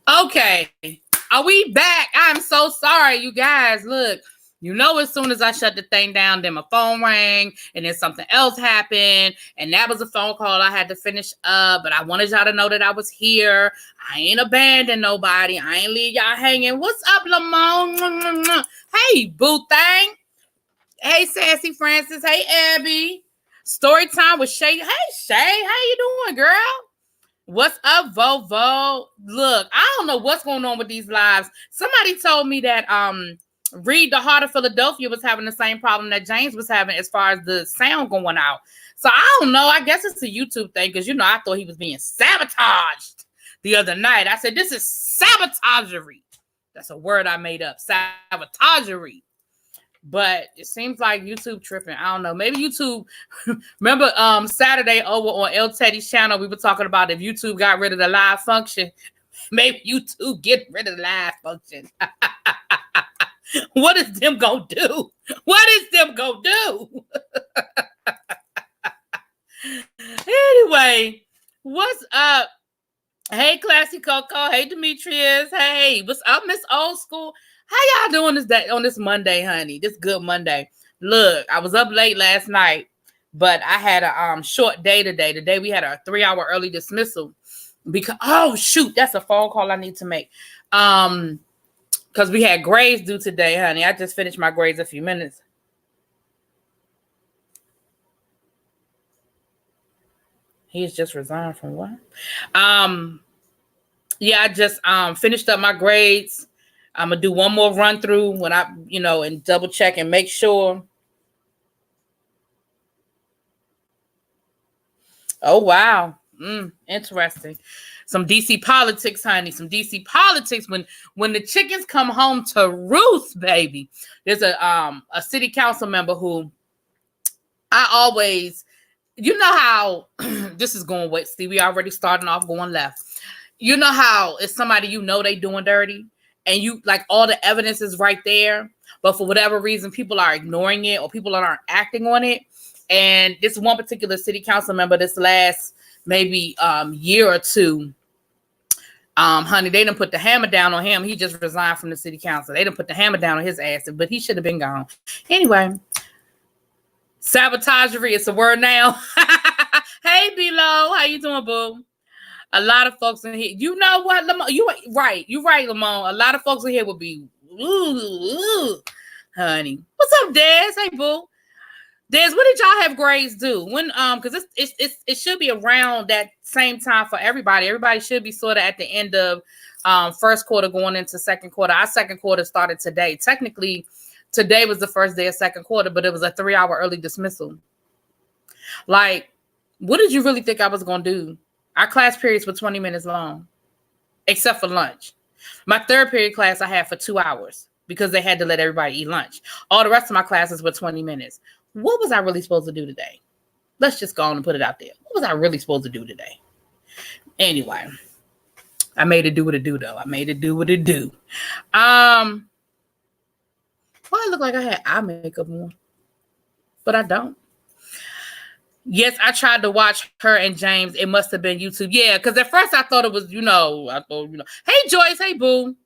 Okay. Are we back? I'm so sorry, you guys. Look, as soon as I shut the thing down, then my phone rang and then something else happened. And that was a phone call I had to finish up. But I wanted y'all to know that I was here. I ain't abandoned nobody. I ain't leave y'all hanging. What's up, Lamone? Hey, boo thing. Hey, Sassy Francis. Hey, Abby. Story time with Shay. Hey, Shay. How you doing, girl? What's up, Vovo? Look, I don't know what's going on with these lives. Somebody told me that Read the Heart of Philadelphia was having the same problem that James was having as far as the sound going out. So I don't know. I guess it's a YouTube thing because, I thought he was being sabotaged the other night. I said, this is sabotagery. That's a word I made up, sabotagery. But it seems like YouTube tripping. I don't know. Maybe YouTube. Remember Saturday over on El Teddy's channel, we were talking about if YouTube got rid of the live function. Maybe YouTube get rid of the live function. What is them gonna do? What is them gonna do? Anyway, what's up? Hey, Classy Coco. Hey, Demetrius. Hey, what's up, Miss Old School? How y'all doing on this Monday, honey? This good Monday. Look, I was up late last night, but I had a short day today. Today we had a 3-hour early dismissal because that's a phone call I need to make. Because we had grades due today, honey. I just finished my grades a few minutes. He's just resigned from what? Yeah, I just finished up my grades. I'm gonna do one more run through when I, and double check and make sure. Oh wow, interesting. Some DC politics, honey. Some DC politics. When the chickens come home to roost, baby. There's a city council member who I always, how this is going wait. See, we already starting off going left. You know how it's somebody they doing dirty. And you like all the evidence is right there, but for whatever reason, people are ignoring it or people aren't acting on it. And this one particular city council member, this last maybe year or two, honey, they didn't put the hammer down on him. He just resigned from the city council. They didn't put the hammer down on his ass, but he should have been gone. Anyway, sabotagery, it's a word now. Hey, B-Lo, how you doing, boo? A lot of folks in here, you know what, Lamone? You're right, Lamone. A lot of folks in here will be, honey. What's up, Des? Hey, boo. Des, what did y'all have grades do? When, because it should be around that same time for everybody. Everybody should be sort of at the end of first quarter going into second quarter. Our second quarter started today. Technically, today was the first day of second quarter, but it was a 3-hour early dismissal. Like, what did you really think I was going to do? Our class periods were 20 minutes long, except for lunch. My third period class I had for 2 hours because they had to let everybody eat lunch. All the rest of my classes were 20 minutes. What was I really supposed to do today? Let's just go on and put it out there. What was I really supposed to do today? Anyway, I made it do what it do, though. I made it do what it do. Well, I look like I had eye makeup on, but I don't. Yes, I tried to watch her and James. It must have been YouTube. Yeah, because at first I thought it was, Hey, Joyce. Hey, boo.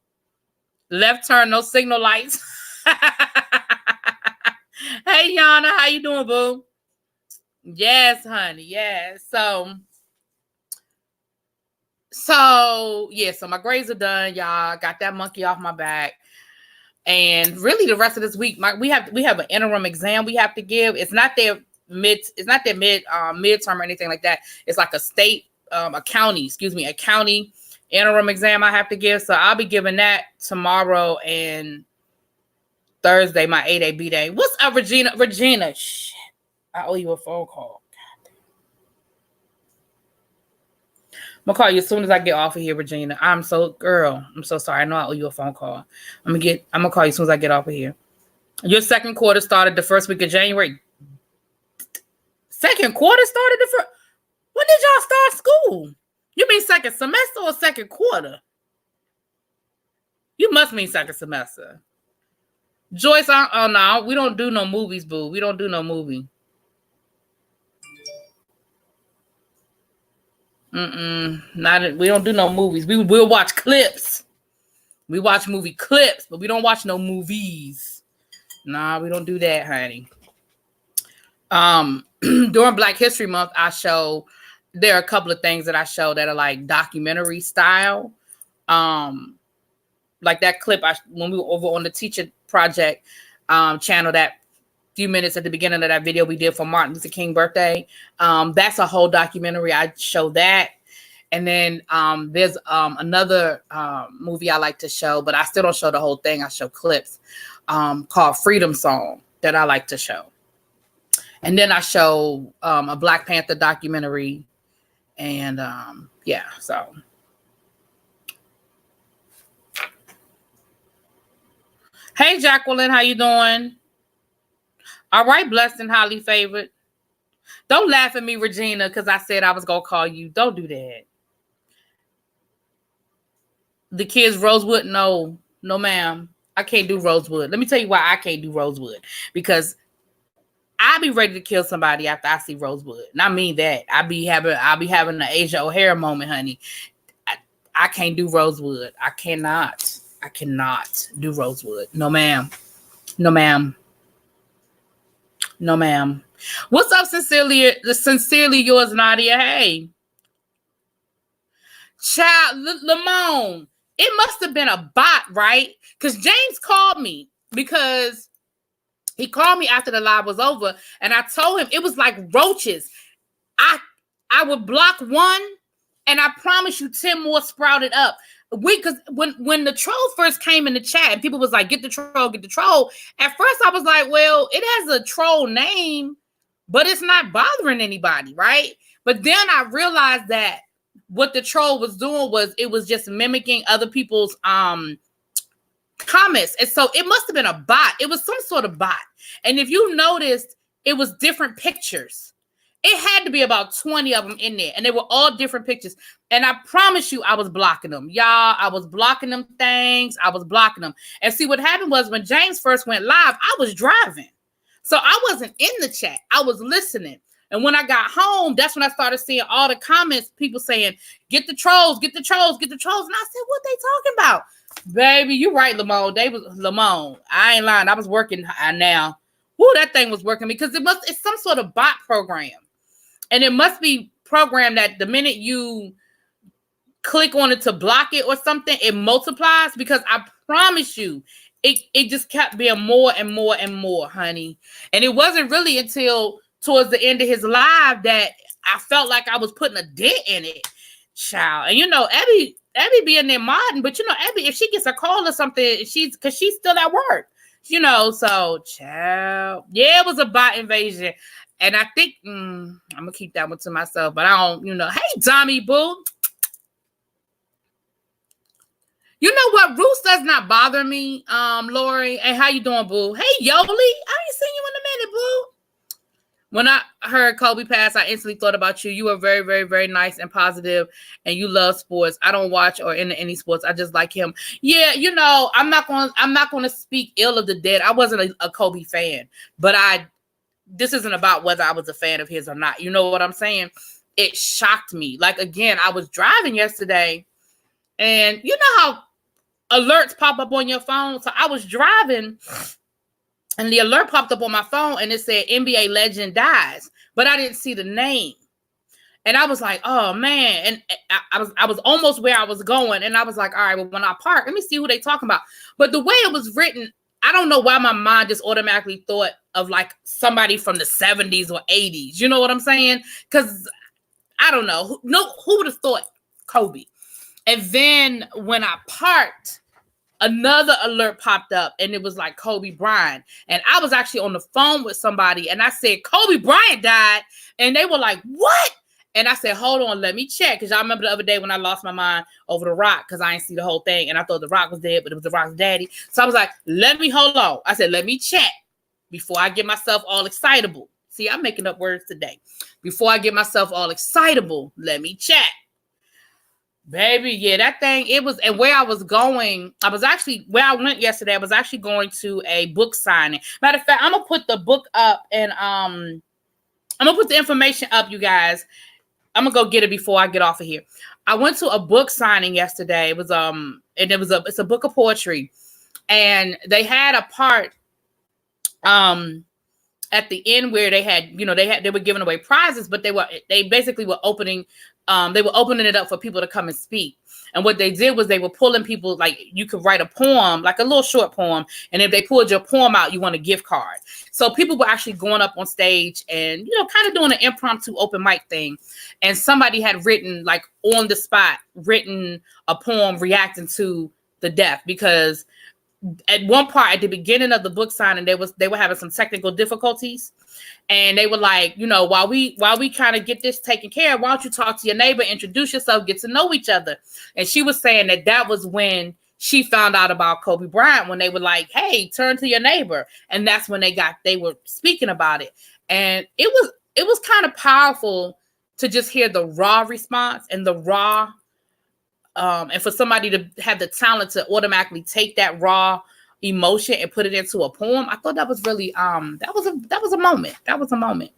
Left turn, no signal lights. Hey, Yana. How you doing, boo? Yes, honey. Yes. So my grades are done, y'all. Got that monkey off my back. And really the rest of this week, we have an interim exam we have to give. It's not their midterm or anything like that. It's like a county interim exam I have to give. So I'll be giving that tomorrow and Thursday, my 8A B day. What's up, Regina? Regina, shit. I owe you a phone call. I'm gonna call you as soon as I get off of here, Regina. I'm so sorry. I know I owe you a phone call. I'm gonna call you as soon as I get off of here. Your second quarter started the first week of January. Second quarter started the first. When did y'all start school? You mean second semester or second quarter? You must mean second semester. Joyce, oh no, we don't do no movies, boo. We don't do no movie. We don't do no movies. We'll watch clips. We watch movie clips, but we don't watch no movies. Nah, we don't do that, honey. During Black History Month, there are a couple of things that I show that are like documentary style. Like that clip when we were over on the Teacher Project channel, that few minutes at the beginning of that video we did for Martin Luther King birthday. That's a whole documentary. I show that. And then there's another movie I like to show, but I still don't show the whole thing. I show clips called Freedom Song that I like to show. And then I show a Black Panther documentary. And so. Hey, Jacqueline, how you doing? All right, blessed and highly favored. Don't laugh at me, Regina, because I said I was going to call you. Don't do that. The kids, Rosewood? No, ma'am. I can't do Rosewood. Let me tell you why I can't do Rosewood. Because I be ready to kill somebody after I see Rosewood. And I mean that. I'll be having an Asia O'Hara moment, honey. I can't do Rosewood. I cannot do Rosewood. No, ma'am. No, ma'am. No, ma'am. What's up, sincerely yours, Nadia? Hey. Child, Lamone. It must have been a bot, right? Because James called me because he called me after the live was over, and I told him it was like roaches. I would block one, and I promise you 10 more sprouted up. Because when the troll first came in the chat and people was like, get the troll. At first I was like, well, it has a troll name, but it's not bothering anybody, right? But then I realized that what the troll was doing was it was just mimicking other people's comments. And so it must have been a bot. It was some sort of bot. And if you noticed, it was different pictures. It had to be about 20 of them in there, and they were all different pictures. And I promise you, I was blocking them. Y'all, I was blocking them things. I was blocking them. And see, what happened was when James first went live, I was driving. So I wasn't in the chat. I was listening. And when I got home, that's when I started seeing all the comments, people saying, get the trolls, get the trolls, get the trolls. And I said, what they talking about? Baby, you right, Lamone. I ain't lying. I was working now. Woo, that thing was working because it's some sort of bot program. And it must be programmed that the minute you click on it to block it or something, it multiplies, because I promise you, it just kept being more and more and more, honey. And it wasn't really until towards the end of his live that I felt like I was putting a dent in it, child. And Abby being there modding, but Abby, if she gets a call or something, because she's still at work, so child. Yeah, it was a bot invasion. And I think I'm gonna keep that one to myself, but I don't, hey, Tommy Boo. You know what? Roos does not bother me, Lori. And how you doing, Boo? Hey, Yoli. I ain't seen you in a minute, Boo. When I heard Kobe pass, I instantly thought about you. You are very, very, very nice and positive, and you love sports. I don't watch or into any sports. I just like him. Yeah, I'm not gonna speak ill of the dead. I wasn't a Kobe fan, but this isn't about whether I was a fan of his or not. You know what I'm saying? It shocked me. Like, again, I was driving yesterday, and you know how alerts pop up on your phone? So I was driving, and the alert popped up on my phone, and it said NBA legend dies, but I didn't see the name. And I was like, oh, man. And I was almost where I was going, and I was like, all right, well, when I park, let me see who they talking about. But the way it was written, I don't know why my mind just automatically thought of like somebody from the 70s or 80s. You know what I'm saying? Because I don't know. Who would have thought Kobe? And then when I parked, another alert popped up, and it was like Kobe Bryant. And I was actually on the phone with somebody, and I said, Kobe Bryant died. And they were like, what? And I said, hold on, let me check. Because y'all remember the other day when I lost my mind over The Rock, because I didn't see the whole thing. And I thought The Rock was dead, but it was The Rock's daddy. So I was like, hold on. I said, let me check before I get myself all excitable. See, I'm making up words today. Before I get myself all excitable, let me check. Baby, yeah, that thing, it was, and where I was going, where I went yesterday, I was actually going to a book signing. Matter of fact, I'm going to put the book up, and I'm going to put the information up, you guys. I'm gonna go get it before I get off of here. I went to a book signing yesterday. It was it's a book of poetry, and they had a part at the end where they had, they were giving away prizes, but they basically were opening it up for people to come and speak. And what they did was they were pulling people, like you could write a poem, like a little short poem. And if they pulled your poem out, you won a gift card. So people were actually going up on stage and, kind of doing an impromptu open mic thing. And somebody had written, like on the spot, a poem reacting to the death, because at one part at the beginning of the book signing, they were having some technical difficulties. And they were like, while we kind of get this taken care of, why don't you talk to your neighbor, introduce yourself, get to know each other. And she was saying that was when she found out about Kobe Bryant, when they were like, hey, turn to your neighbor. And that's when they were speaking about it. And it was kind of powerful to just hear the raw response and the raw, and for somebody to have the talent to automatically take that raw emotion and put it into a poem. I thought that was really that was a moment. That was a moment.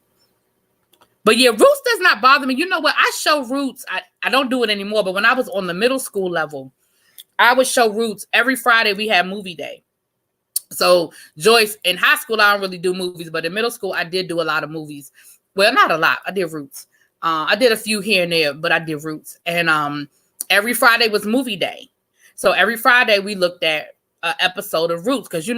But yeah, Roots does not bother me. You know what? I show Roots. I don't do it anymore, but when I was on the middle school level, I would show Roots every Friday. We had movie day. So Joyce, in high school, I don't really do movies, but in middle school, I did do a lot of movies. Well, not a lot. I did Roots. I did a few here and there, but I did Roots. And every Friday was movie day. So every Friday we looked at an episode of Roots, because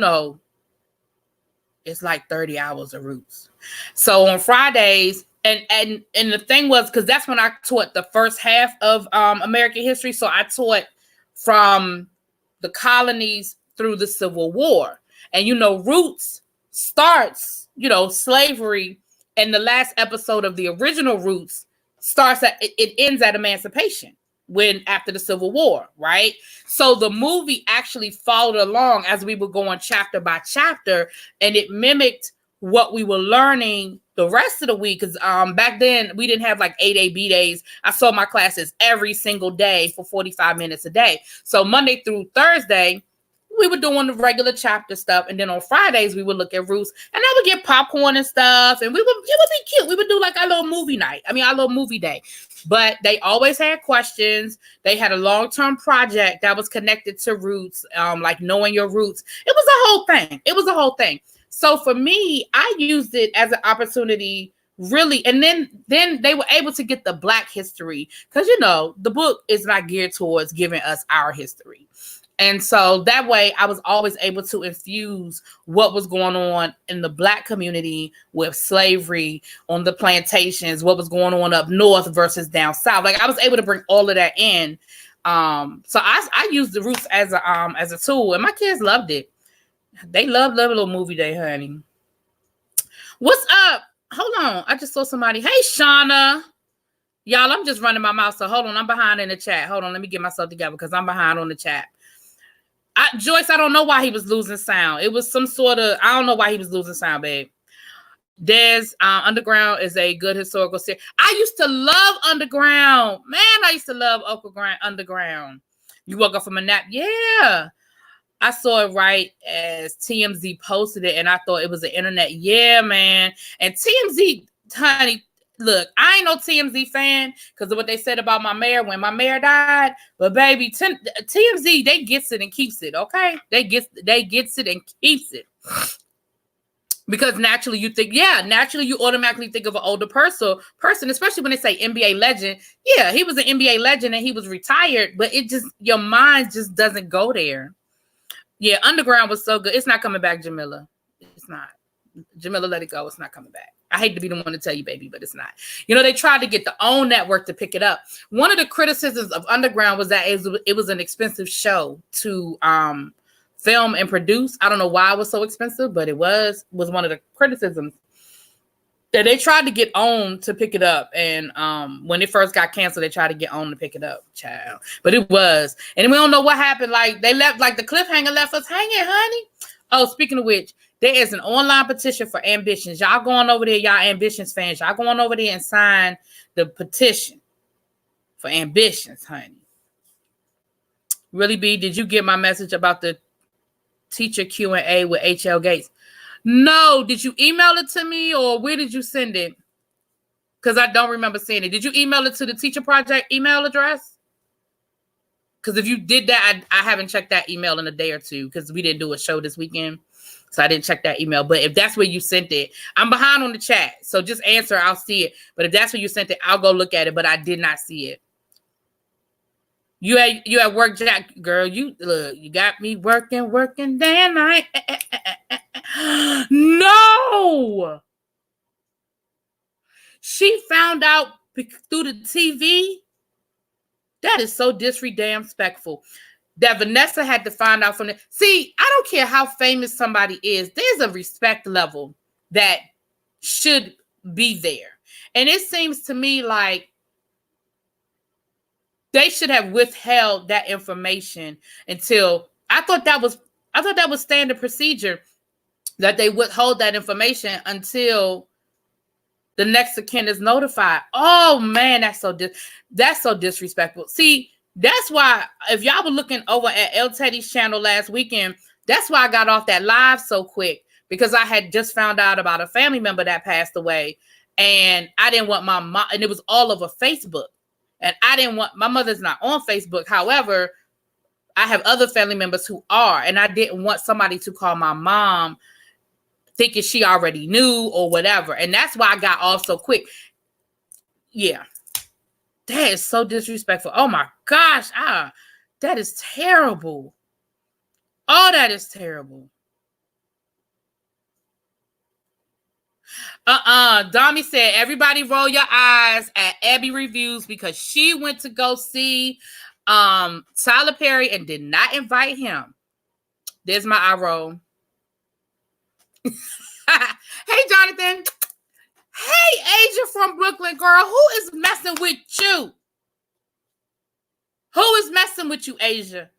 it's like 30 hours of Roots. So on Fridays, and the thing was, because that's when I taught the first half of American history. So I taught from the colonies through the Civil War. And Roots starts, slavery, and the last episode of the original Roots starts at it ends at emancipation, after the Civil War, right? So the movie actually followed along as we were going chapter by chapter, and it mimicked what we were learning the rest of the week. Because back then we didn't have like 8A, B days. I saw my classes every single day for 45 minutes a day. So Monday through Thursday, we were doing the regular chapter stuff. And then on Fridays, we would look at Roots, and I would get popcorn and stuff. And it would be cute. We would do like our little movie night. our little movie day. But they always had questions. They had a long-term project that was connected to Roots, like knowing your roots. It was a whole thing. So for me, I used it as an opportunity, really. And then they were able to get the Black history, because, the book is not geared towards giving us our history. And so that way I was always able to infuse what was going on in the Black community with slavery on the plantations, what was going on up north versus down south. Like I was able to bring all of that in. So I used the Roots as a tool, and my kids loved it. They love little movie day, honey. What's up? Hold on. I just saw somebody. Hey, Shauna. Y'all, I'm just running my mouth. So hold on. I'm behind in the chat. Hold on. Let me get myself together because I'm behind on the chat. Joyce, I don't know why he was losing sound. It was some sort of, I don't know why he was losing sound, babe. Des, Underground is a good historical series. I used to love Underground. Man, I used to love Underground. You woke up from a nap? Yeah. I saw it right as TMZ posted it, and I thought it was the internet. Yeah, man. And TMZ, honey, look, I ain't no TMZ fan because of what they said about my mayor when my mayor died. But baby, TMZ, they gets it and keeps it, okay? They gets it and keeps it. Because naturally you automatically think of an older person, especially when they say NBA legend. Yeah, he was an NBA legend and he was retired, but your mind just doesn't go there. Yeah, Underground was so good. It's not coming back, Jamila. It's not. Jamila, let it go. It's not coming back. I hate to be the one to tell you, baby, but it's not. They tried to get the OWN network to pick it up. One of the criticisms of Underground was that it was an expensive show to film and produce. I don't know why it was so expensive, but it was one of the criticisms. That they tried to get OWN to pick it up. And when it first got canceled, they tried to get OWN to pick it up, child. But it was. And we don't know what happened. Like, they left, like the cliffhanger left us hanging, honey. Oh, speaking of which, there is an online petition for Ambitions. Y'all going over there, y'all Ambitions fans. Y'all going over there and sign the petition for Ambitions, honey. Really, B, did you get my message about the teacher Q&A with H.L. Gates? No. Did you email it to me or where did you send it? Because I don't remember seeing it. Did you email it to the Teacher Project email address? Because if you did that, I haven't checked that email in a day or two because we didn't do a show this weekend. So I didn't check that email. But if that's where you sent it, I'm behind on the chat. So just answer. I'll see it. But if that's where you sent it, I'll go look at it. But I did not see it. You at work, Jack, girl. You got me working day and night. No. She found out through the TV. That is so disrespectful. That Vanessa had to find out from the. See, I don't care how famous somebody is. There's a respect level that should be there. And it seems to me like they should have withheld that information until I thought that was standard procedure, that they withhold that information until the next of kin is notified. Oh man, that's so disrespectful. See, that's why if y'all were looking over at El Teddy's channel last weekend, that's why I got off that live so quick, because I had just found out about a family member that passed away, and I didn't want my mom, and it was all over Facebook, and I didn't want, my mother's not on Facebook. However, I have other family members who are, and I didn't want somebody to call my mom thinking she already knew or whatever. And that's why I got off so quick. Yeah. That is so disrespectful. Oh my gosh. That is terrible. Oh, that is terrible. Dami said, everybody roll your eyes at Abby Reviews because she went to go see Tyler Perry and did not invite him. There's my eye roll. Hey, Jonathan. Hey, Asia from Brooklyn, girl. Who is messing with you? Who is messing with you, Asia?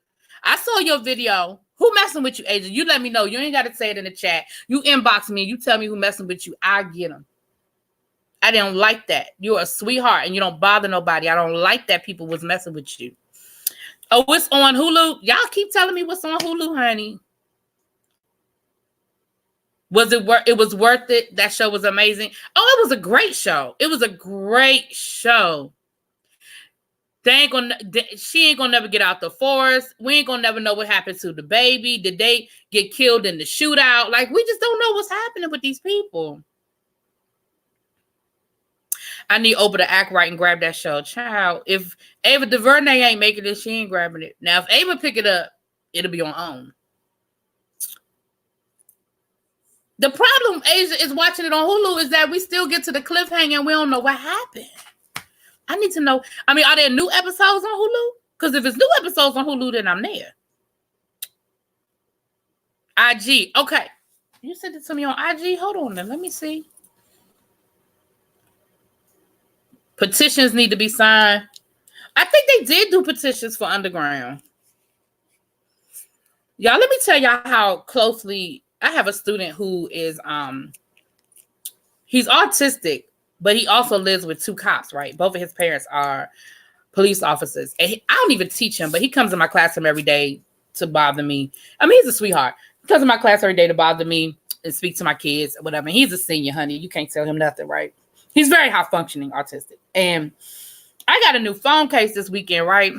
I saw your video. Who messing with you, Asia? You let me know. You ain't got to say it in the chat. You inbox me. You tell me who messing with you. I get them. I didn't like that. You're a sweetheart and you don't bother nobody. I don't like that people was messing with you. Oh, it's on Hulu. Y'all keep telling me what's on Hulu, honey. Was it worth? It was worth it. That show was amazing. Oh, it was a great show. It was a great show. She ain't gonna never get out the forest. We ain't gonna never know what happened to the baby. Did they get killed in the shootout? Like, we just don't know what's happening with these people. I need Oprah to act right and grab that show. Child, if Ava DuVernay ain't making it, she ain't grabbing it. Now, if Ava pick it up, it'll be on OWN. The problem, Asia, is watching it on Hulu is that we still get to the cliffhanger and we don't know what happened. I need to know. I mean, are there new episodes on Hulu? Because if it's new episodes on Hulu, then I'm there. IG. Okay. You sent it to me on IG? Hold on then. Let me see. Petitions need to be signed. I think they did do petitions for Underground. Y'all, let me tell y'all how closely... I have a student who is, he's autistic, but he also lives with two cops, right? Both of his parents are police officers. And I don't even teach him, but he comes in my classroom every day to bother me. I mean, he's a sweetheart. He comes in my class every day to bother me and speak to my kids or whatever. And he's a senior, honey. You can't tell him nothing, right? He's very high functioning autistic. And I got a new phone case this weekend, right?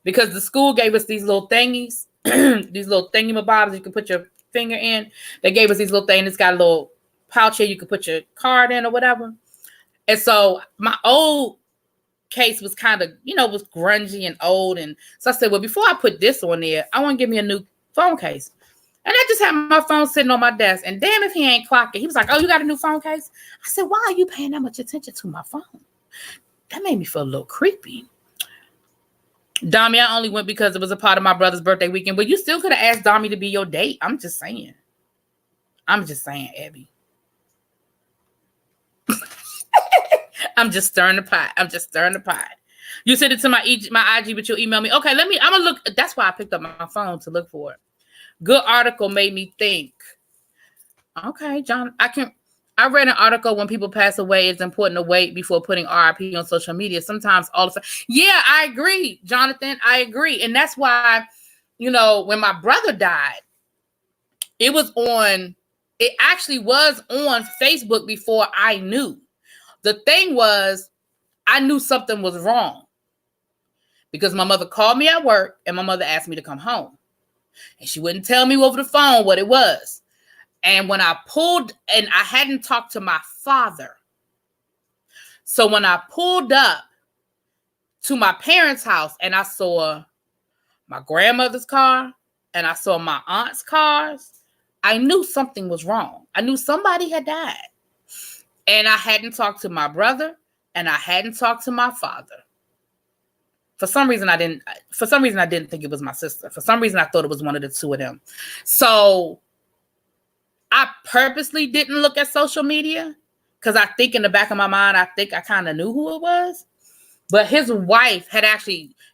Because the school gave us these little thingies. These little thingamabobs you can put your finger in. They gave us these little things. It's got a little pouch here you can put your card in or whatever. And so my old case was kind of, was grungy and old. And so I said, well, before I put this on there, I want to give me a new phone case. And I just had my phone sitting on my desk. And damn if he ain't clocking. He was like, oh, you got a new phone case? I said, why are you paying that much attention to my phone? That made me feel a little creepy. Dami, I only went because it was a part of my brother's birthday weekend. But you still could have asked Dami to be your date. I'm just saying, Abby. I'm just stirring the pot. You sent it to my IG, but you'll email me. Okay, I'm gonna look. That's why I picked up my phone to look for it. Good article made me think. Okay, John, I read an article when people pass away, it's important to wait before putting RIP on social media. Sometimes all of a sudden. Yeah, I agree, Jonathan. I agree. And that's why, when my brother died, it actually was on Facebook before I knew. the thing was, I knew something was wrong because my mother called me at work and my mother asked me to come home. And she wouldn't tell me over the phone what it was. And when I pulled, and I hadn't talked to my father. So when I pulled up to my parents' house and I saw my grandmother's car and I saw my aunt's cars, I knew something was wrong. I knew somebody had died. And I hadn't talked to my brother and I hadn't talked to my father. For some reason, I didn't think it was my sister. For some reason, I thought it was one of the two of them. So I purposely didn't look at social media because I think in the back of my mind, I think I kind of knew who it was. But his wife and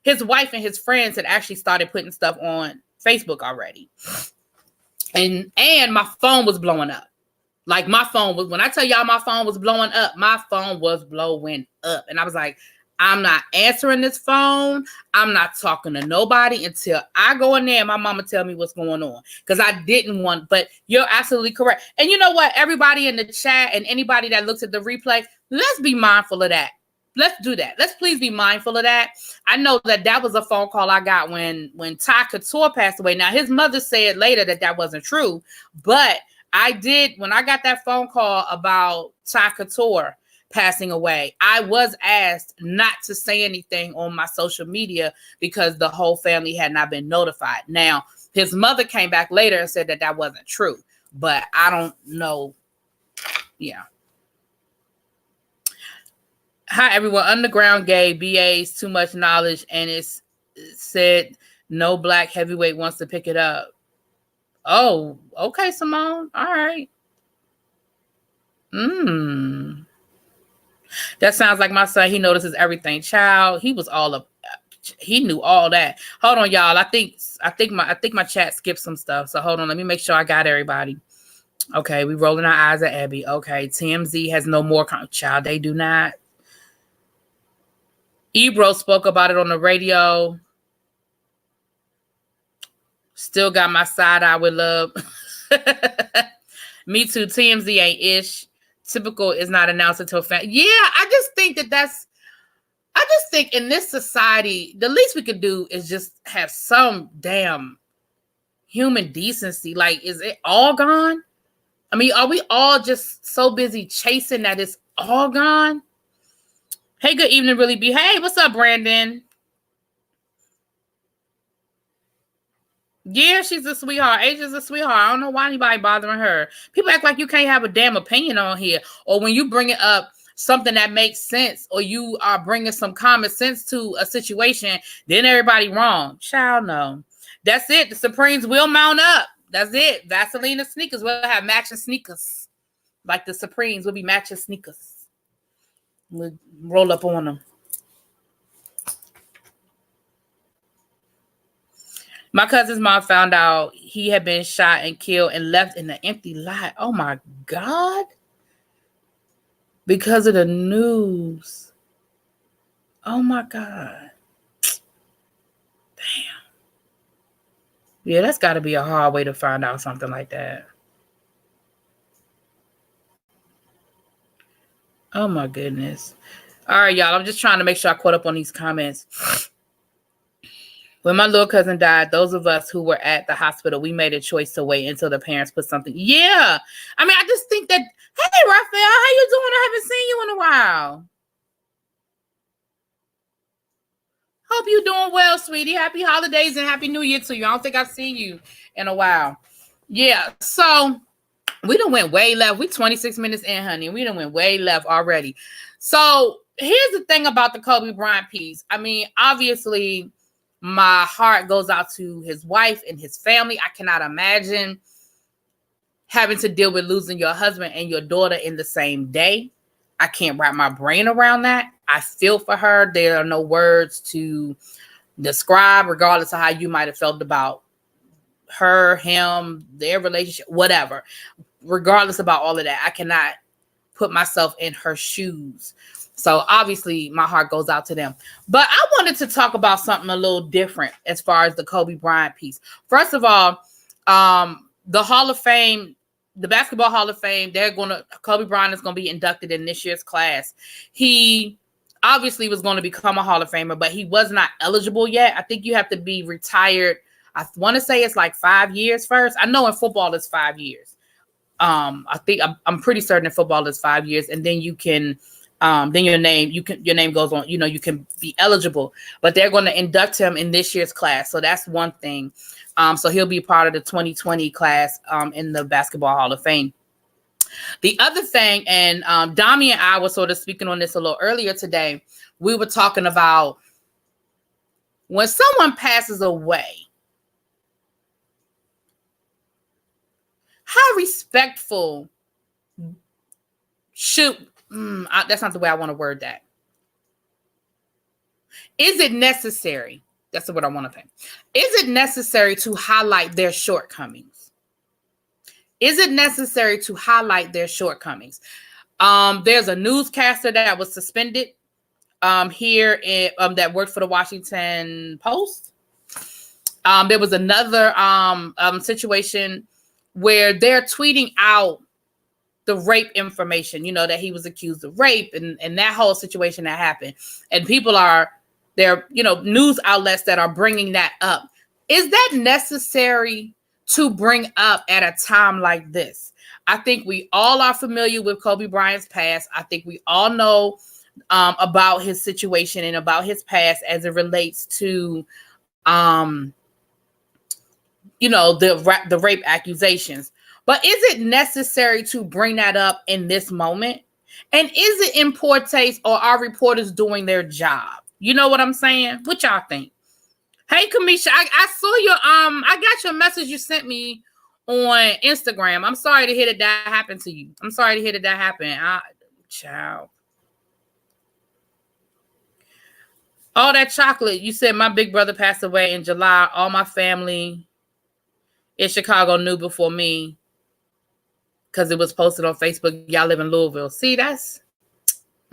his friends had actually started putting stuff on Facebook already. And my phone was blowing up. Like my phone was, when I tell y'all my phone was blowing up, my phone was blowing up. And I was like, I'm not answering this phone. I'm not talking to nobody until I go in there and my mama tell me what's going on. Because I didn't want, but you're absolutely correct. And you know what? Everybody in the chat and anybody that looks at the replay, let's be mindful of that. Let's do that. Let's please be mindful of that. I know that was a phone call I got when Ty Couture passed away. Now, his mother said later that wasn't true. But I did, when I got that phone call about Ty Couture passing away, I was asked not to say anything on my social media because the whole family had not been notified. Now, his mother came back later and said that wasn't true, but I don't know. Yeah. Hi, everyone. Underground gave BAs too much knowledge and it said no black heavyweight wants to pick it up. Oh, okay, Simone. All right. That sounds like my son. He notices everything. Child, he knew all that. Hold on, y'all. I think my chat skipped some stuff. So hold on. Let me make sure I got everybody. Okay, we rolling our eyes at Abby. Okay, TMZ has no more. Child, they do not. Ebro spoke about it on the radio. Still got my side eye with love. Me too. TMZ ain't ish. Typical is not announced until yeah, I just think in this society, the least we could do is just have some damn human decency. Like, is it all gone? I mean, are we all just so busy chasing that it's all gone? Hey, good evening, Really Be. Hey, what's up, Brandon? Yeah, she's a sweetheart. Asia's a sweetheart. I don't know why anybody bothering her. People act like you can't have a damn opinion on here. Or when you bring it up something that makes sense or you are bringing some common sense to a situation, then everybody wrong. Child, no. That's it. The Supremes will mount up. That's it. Vaseline and sneakers. We'll have matching sneakers. Like the Supremes will be matching sneakers. We'll roll up on them. My cousin's mom found out he had been shot and killed and left in an empty lot. Oh, my God. Because of the news. Oh, my God. Damn. Yeah, that's got to be a hard way to find out something like that. Oh, my goodness. All right, y'all. I'm just trying to make sure I caught up on these comments. When my little cousin died, those of us who were at the hospital, we made a choice to wait until the parents put something. Yeah. I mean, I just think that, hey, Raphael, how you doing? I haven't seen you in a while. Hope you're doing well, sweetie. Happy holidays and Happy New Year to you. I don't think I've seen you in a while. Yeah. So we done went way left. We 26 minutes in, honey. We done went way left already. So here's the thing about the Kobe Bryant piece. I mean, obviously, my heart goes out to his wife and his family. I cannot imagine having to deal with losing your husband and your daughter in the same day. I can't wrap my brain around that. I feel for her. There are no words to describe, regardless of how you might have felt about her, him, their relationship, whatever. Regardless about all of that, I cannot put myself in her shoes. So obviously my heart goes out to them. But I wanted to talk about something a little different as far as the Kobe Bryant piece. First of all, the Hall of Fame the Basketball Hall of Fame, Kobe Bryant is going to be inducted in this year's class. He obviously was going to become a Hall of Famer, but he was not eligible yet. I think you have to be retired. I want to say it's like 5 years first. I know in football it's 5 years. I'm pretty certain in football it's 5 years, and then you can, then your name goes on. You can be eligible, but they're going to induct him in this year's class. So that's one thing. So he'll be part of the 2020 class in the Basketball Hall of Fame. The other thing, and Dami and I were sort of speaking on this a little earlier today. We were talking about when someone passes away, how respectful that's not the way I want to word that. Is it necessary? That's what I want to think. Is it necessary to highlight their shortcomings? Is it necessary to highlight their shortcomings? There's a newscaster that was suspended here that worked for the Washington Post. There was another situation where they're tweeting out the rape information, that he was accused of rape and that whole situation that happened. And there are news outlets that are bringing that up. Is that necessary to bring up at a time like this? I think we all are familiar with Kobe Bryant's past. I think we all know about his situation and about his past as it relates to, the rape accusations. But is it necessary to bring that up in this moment? And is it in poor taste, or are reporters doing their job? You know what I'm saying? What y'all think? Hey, Kamisha, I saw your I got your message you sent me on Instagram. I'm sorry to hear that happened to you. I'm sorry to hear that happened. Child. All that chocolate. You said my big brother passed away in July. All my family in Chicago knew before me because it was posted on Facebook. Y'all live in Louisville. See,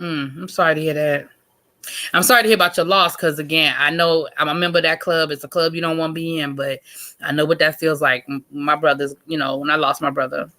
I'm sorry to hear that. I'm sorry to hear about your loss because, again, I know I'm a member of that club. It's a club you don't want to be in, but I know what that feels like. My brother's, when I lost my brother.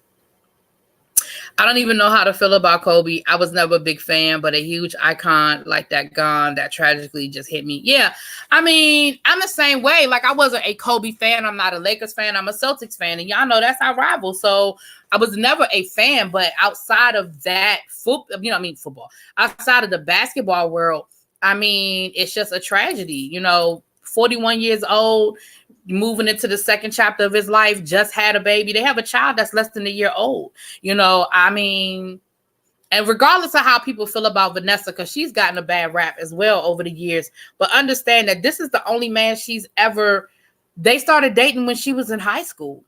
I don't even know how to feel about Kobe. I was never a big fan, but a huge icon like that gone that tragically just hit me. Yeah, I mean, I'm the same way. Like, I wasn't a Kobe fan. I'm not a Lakers fan. I'm a Celtics fan, and y'all know that's our rival. So I was never a fan, but outside of that, football, outside of the basketball world, I mean, it's just a tragedy. 41 years old, moving into the second chapter of his life, just had a baby. They have a child that's less than a year old. I mean, and regardless of how people feel about Vanessa, because she's gotten a bad rap as well over the years, but understand that this is the only man they started dating when she was in high school.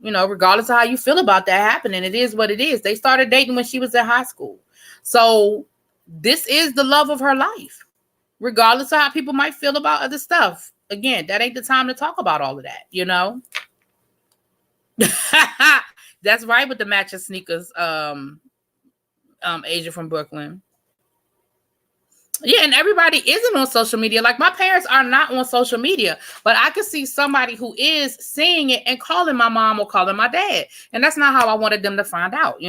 Regardless of how you feel about that happening, it is what it is. They started dating when she was in high school. So this is the love of her life, regardless of how people might feel about other stuff. Again, that ain't the time to talk about all of that, That's right with the matching sneakers, Asia from Brooklyn. Yeah, and everybody isn't on social media. Like, my parents are not on social media, but I could see somebody who is seeing it and calling my mom or calling my dad. And that's not how I wanted them to find out,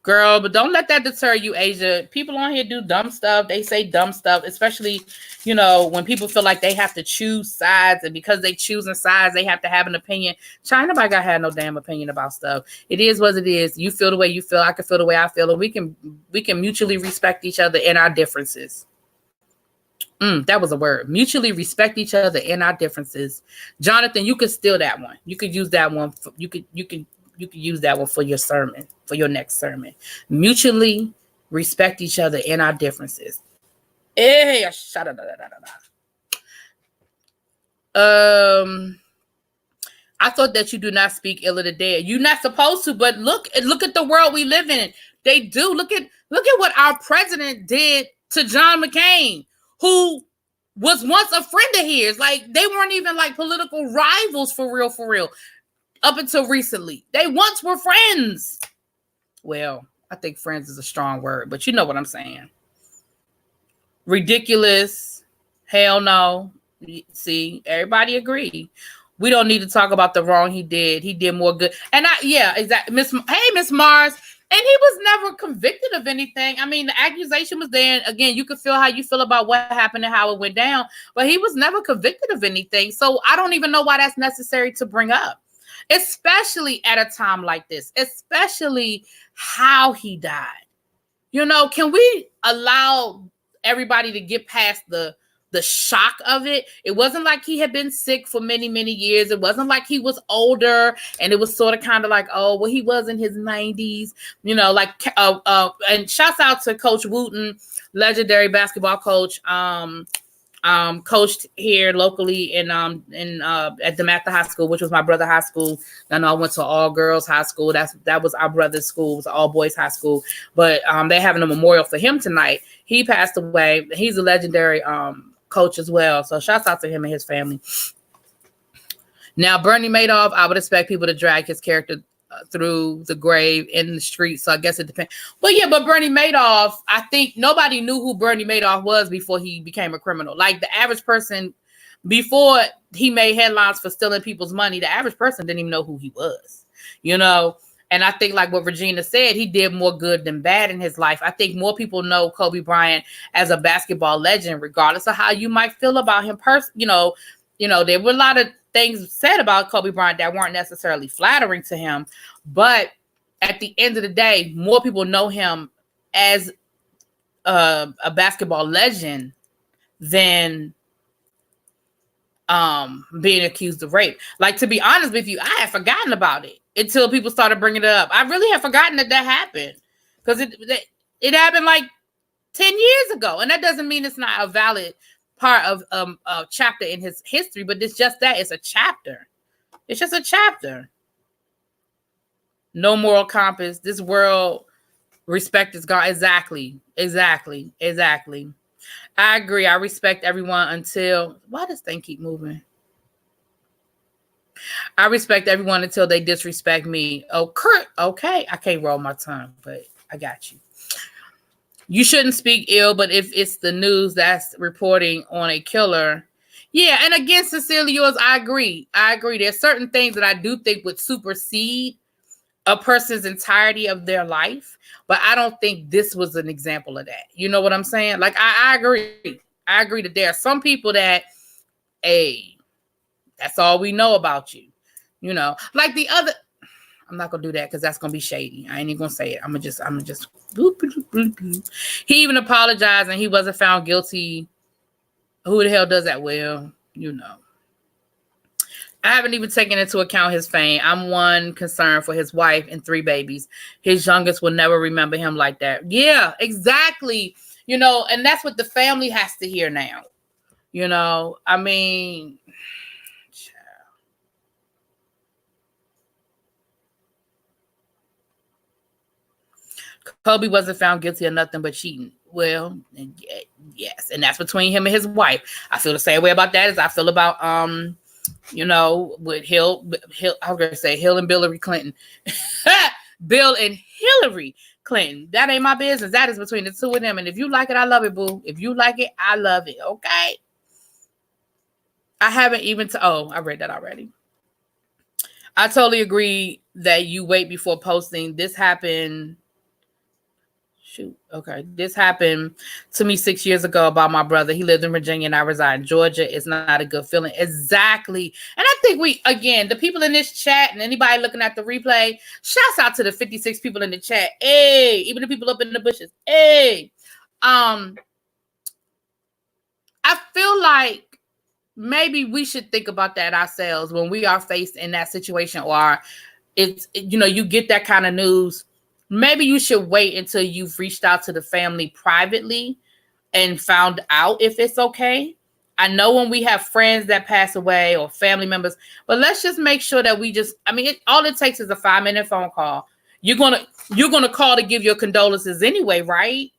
Girl, but don't let that deter you, Asia. People on here do dumb stuff. They say dumb stuff, especially, when people feel like they have to choose sides, and because they choosing sides, they have to have an opinion. China, nobody got to have no damn opinion about stuff. It is what it is. You feel the way you feel. I can feel the way I feel. And we can mutually respect each other in our differences. That was a word. Mutually respect each other in our differences. Jonathan, you could steal that one. You could use that one. You could use that one for your sermon, for your next sermon. Mutually respect each other in our differences. I thought that you do not speak ill of the dead. You're not supposed to, but look at the world we live in. They do. Look at what our president did to John McCain, who was once a friend of his. Like, they weren't even like political rivals for real. Up until recently, they once were friends. Well, I think friends is a strong word, but you know what I'm saying. Ridiculous. Hell no. See, everybody agree. We don't need to talk about the wrong he did. He did more good. And exactly. Miss Mars. And he was never convicted of anything. I mean, the accusation was there. And again, you could feel how you feel about what happened and how it went down, but he was never convicted of anything. So I don't even know why that's necessary to bring up, especially at a time like this, especially how he died. Can we allow everybody to get past the shock of it? It wasn't like he had been sick for many, many years. It wasn't like he was older and it was sort of kind of like, oh, well, he was in his 90s, and shouts out to Coach Wooten, legendary basketball coach, coached here locally at DeMatha High School, which was my brother's high school. I know I went to all girls high school. That was our brother's school. It was all boys high school. But they're having a memorial for him tonight. He passed away. He's a legendary coach as well. So shouts out to him and his family. Now, Bernie Madoff, I would expect people to drag his character through the grave in the streets. So I guess it depends. But Bernie Madoff, I think nobody knew who Bernie Madoff was before he became a criminal. Like the average person, before he made headlines for stealing people's money, the average person didn't even know who he was, And I think like what Regina said, he did more good than bad in his life. I think more people know Kobe Bryant as a basketball legend, regardless of how you might feel about him personally. There were a lot of things said about Kobe Bryant that weren't necessarily flattering to him. But at the end of the day, more people know him as a basketball legend than being accused of rape. Like, to be honest with you, I had forgotten about it until people started bringing it up. I really had forgotten that happened, because it happened like 10 years ago. And that doesn't mean it's not a valid part of a chapter in his history, but it's just that it's a chapter. It's just a chapter. No moral compass. This world, respect is gone. Exactly. I agree. I respect everyone until... Why does this thing keep moving? I respect everyone until they disrespect me. Oh, Kurt. Okay. I can't roll my tongue, but I got you. You shouldn't speak ill, but if it's the news that's reporting on a killer. Yeah, and against Cecilia yours, I agree. There's certain things that I do think would supersede a person's entirety of their life, but I don't think this was an example of that. You know what I'm saying? Like, I agree. I agree that there are some people that, hey, that's all we know about you. Like the other... I'm not gonna do that because that's gonna be shady. I ain't even gonna say it. I'm gonna just bloop, bloop, bloop, bloop. He even apologized and he wasn't found guilty. Who the hell does that? Well, I haven't even taken into account his fame. I'm one concerned for his wife and 3 babies. His youngest will never remember him like that. Yeah, exactly. And that's what the family has to hear now. I mean, Kobe wasn't found guilty of nothing but cheating. Well, yes, and that's between him and his wife. I feel the same way about that as I feel about with Hill. I was gonna say Hill and Hillary Clinton. Bill and Hillary Clinton. That ain't my business. That is between the two of them. And if you like it, I love it, boo. If you like it, I love it. Okay. I haven't even I read that already. I totally agree that you wait before posting. This happened. Okay. This happened to me 6 years ago about my brother. He lived in Virginia and I reside in Georgia. It's not a good feeling. Exactly. And I think the people in this chat and anybody looking at the replay, shouts out to the 56 people in the chat. Hey, even the people up in the bushes. Hey, I feel like maybe we should think about that ourselves when we are faced in that situation, or you get that kind of news. Maybe you should wait until you've reached out to the family privately and found out if it's okay. I know when we have friends that pass away or family members, but let's just make sure that all it takes is a 5-minute phone call. You're gonna call to give your condolences anyway, right?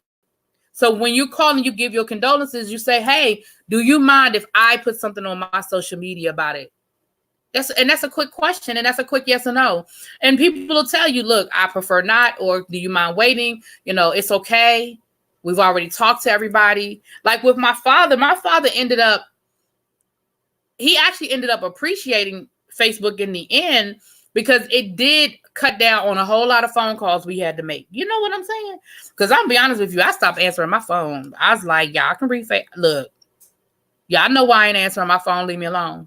So when you call and you give your condolences, you say, hey, do you mind if I put something on my social media about it? That's a quick question, and that's a quick yes or no. And people will tell you, look, I prefer not, or do you mind waiting? It's okay. We've already talked to everybody. Like with my father ended up he actually ended up appreciating Facebook in the end because it did cut down on a whole lot of phone calls we had to make. You know what I'm saying? Because I'm gonna be honest with you, I stopped answering my phone. I was like, y'all can read. Look, y'all know why I ain't answering my phone. Leave me alone.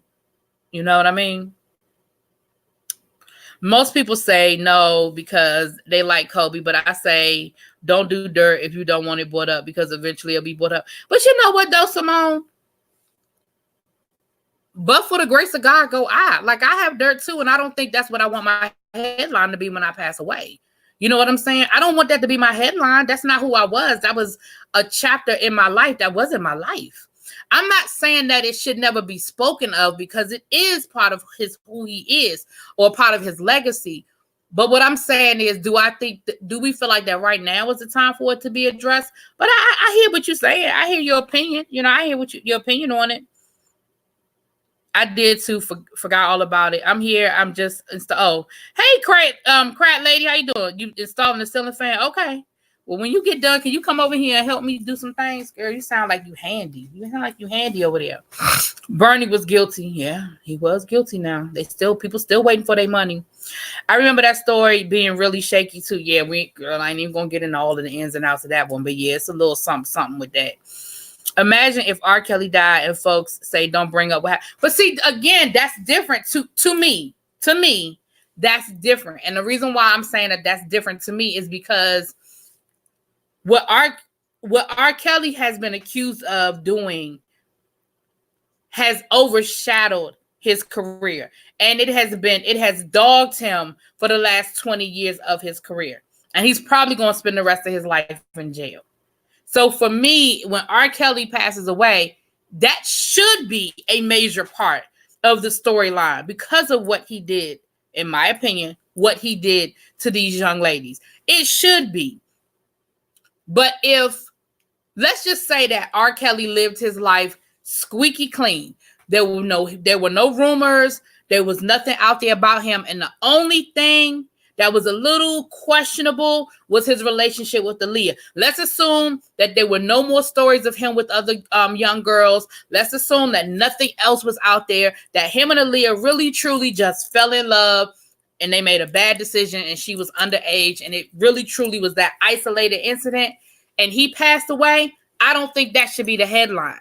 You know what I mean? Most people say no because they like Kobe, but I say don't do dirt if you don't want it brought up because eventually it'll be brought up. But you know what though, Simone? But for the grace of God, go I. Like, I have dirt too, and I don't think that's what I want my headline to be when I pass away. You know what I'm saying? I don't want that to be my headline. That's not who I was. That was a chapter in my life that wasn't my life. I'm not saying that it should never be spoken of because it is part of who he is or part of his legacy. But what I'm saying is, do we feel like that right now is the time for it to be addressed? But I hear what you're saying. I hear your opinion. You know, I hear your opinion on it. I did too. Forgot all about it. I'm here. I'm just hey, Crat lady, how you doing? You installing the ceiling fan? Okay. Well, when you get done, can you come over here and help me do some things, girl? You sound like you handy. You sound like you handy over there. Bernie was guilty. Yeah, he was guilty. Now people still waiting for their money. I remember that story being really shaky too. Yeah, I ain't even gonna get into all of the ins and outs of that one, but yeah, it's a little something with that. Imagine if R. Kelly died and folks say don't bring up what happened. But see, again, that's different to me. To me, that's different. And the reason why I'm saying that that's different to me is because what R. Kelly has been accused of doing has overshadowed his career. And it has dogged him for the last 20 years of his career. And he's probably going to spend the rest of his life in jail. So for me, when R. Kelly passes away, that should be a major part of the storyline because of what he did, in my opinion, what he did to these young ladies. It should be. But let's just say that R. Kelly lived his life squeaky clean. There were no rumors. There was nothing out there about him. And the only thing that was a little questionable was his relationship with Aaliyah. Let's assume that there were no more stories of him with other young girls. Let's assume that nothing else was out there, that him and Aaliyah really, truly just fell in love and they made a bad decision and she was underage and it really, truly was that isolated incident and he passed away. I don't think that should be the headline.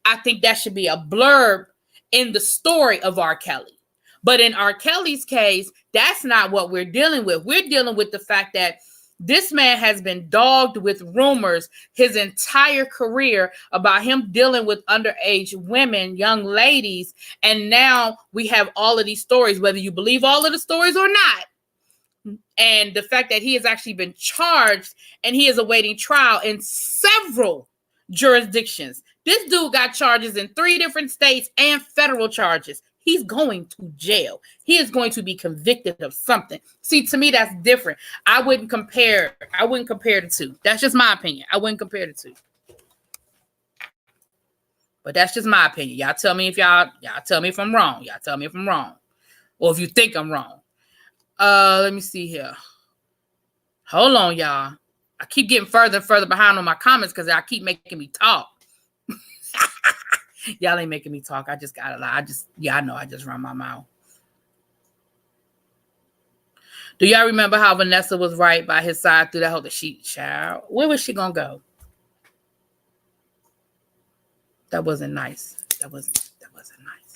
I think that should be a blurb in the story of R. Kelly. But in R. Kelly's case, that's not what we're dealing with. We're dealing with the fact that this man has been dogged with rumors his entire career about him dealing with underage women, young ladies. And now we have all of these stories, whether you believe all of the stories or not. And the fact that he has actually been charged and he is awaiting trial in several jurisdictions. This dude got charges in 3 different states and federal charges. He's going to jail. He is going to be convicted of something. See, to me, that's different. I wouldn't compare the two. That's just my opinion. I wouldn't compare the two. But that's just my opinion. Y'all tell me if I'm wrong. Y'all tell me if I'm wrong. Or if you think I'm wrong. Let me see here. Hold on, y'all. I keep getting further and further behind on my comments because I keep making me talk. Y'all ain't making me talk. I just gotta lie. I know I just run my mouth. Do y'all remember how Vanessa was right by his side through that whole child? Where was she gonna go? That wasn't nice. That wasn't nice.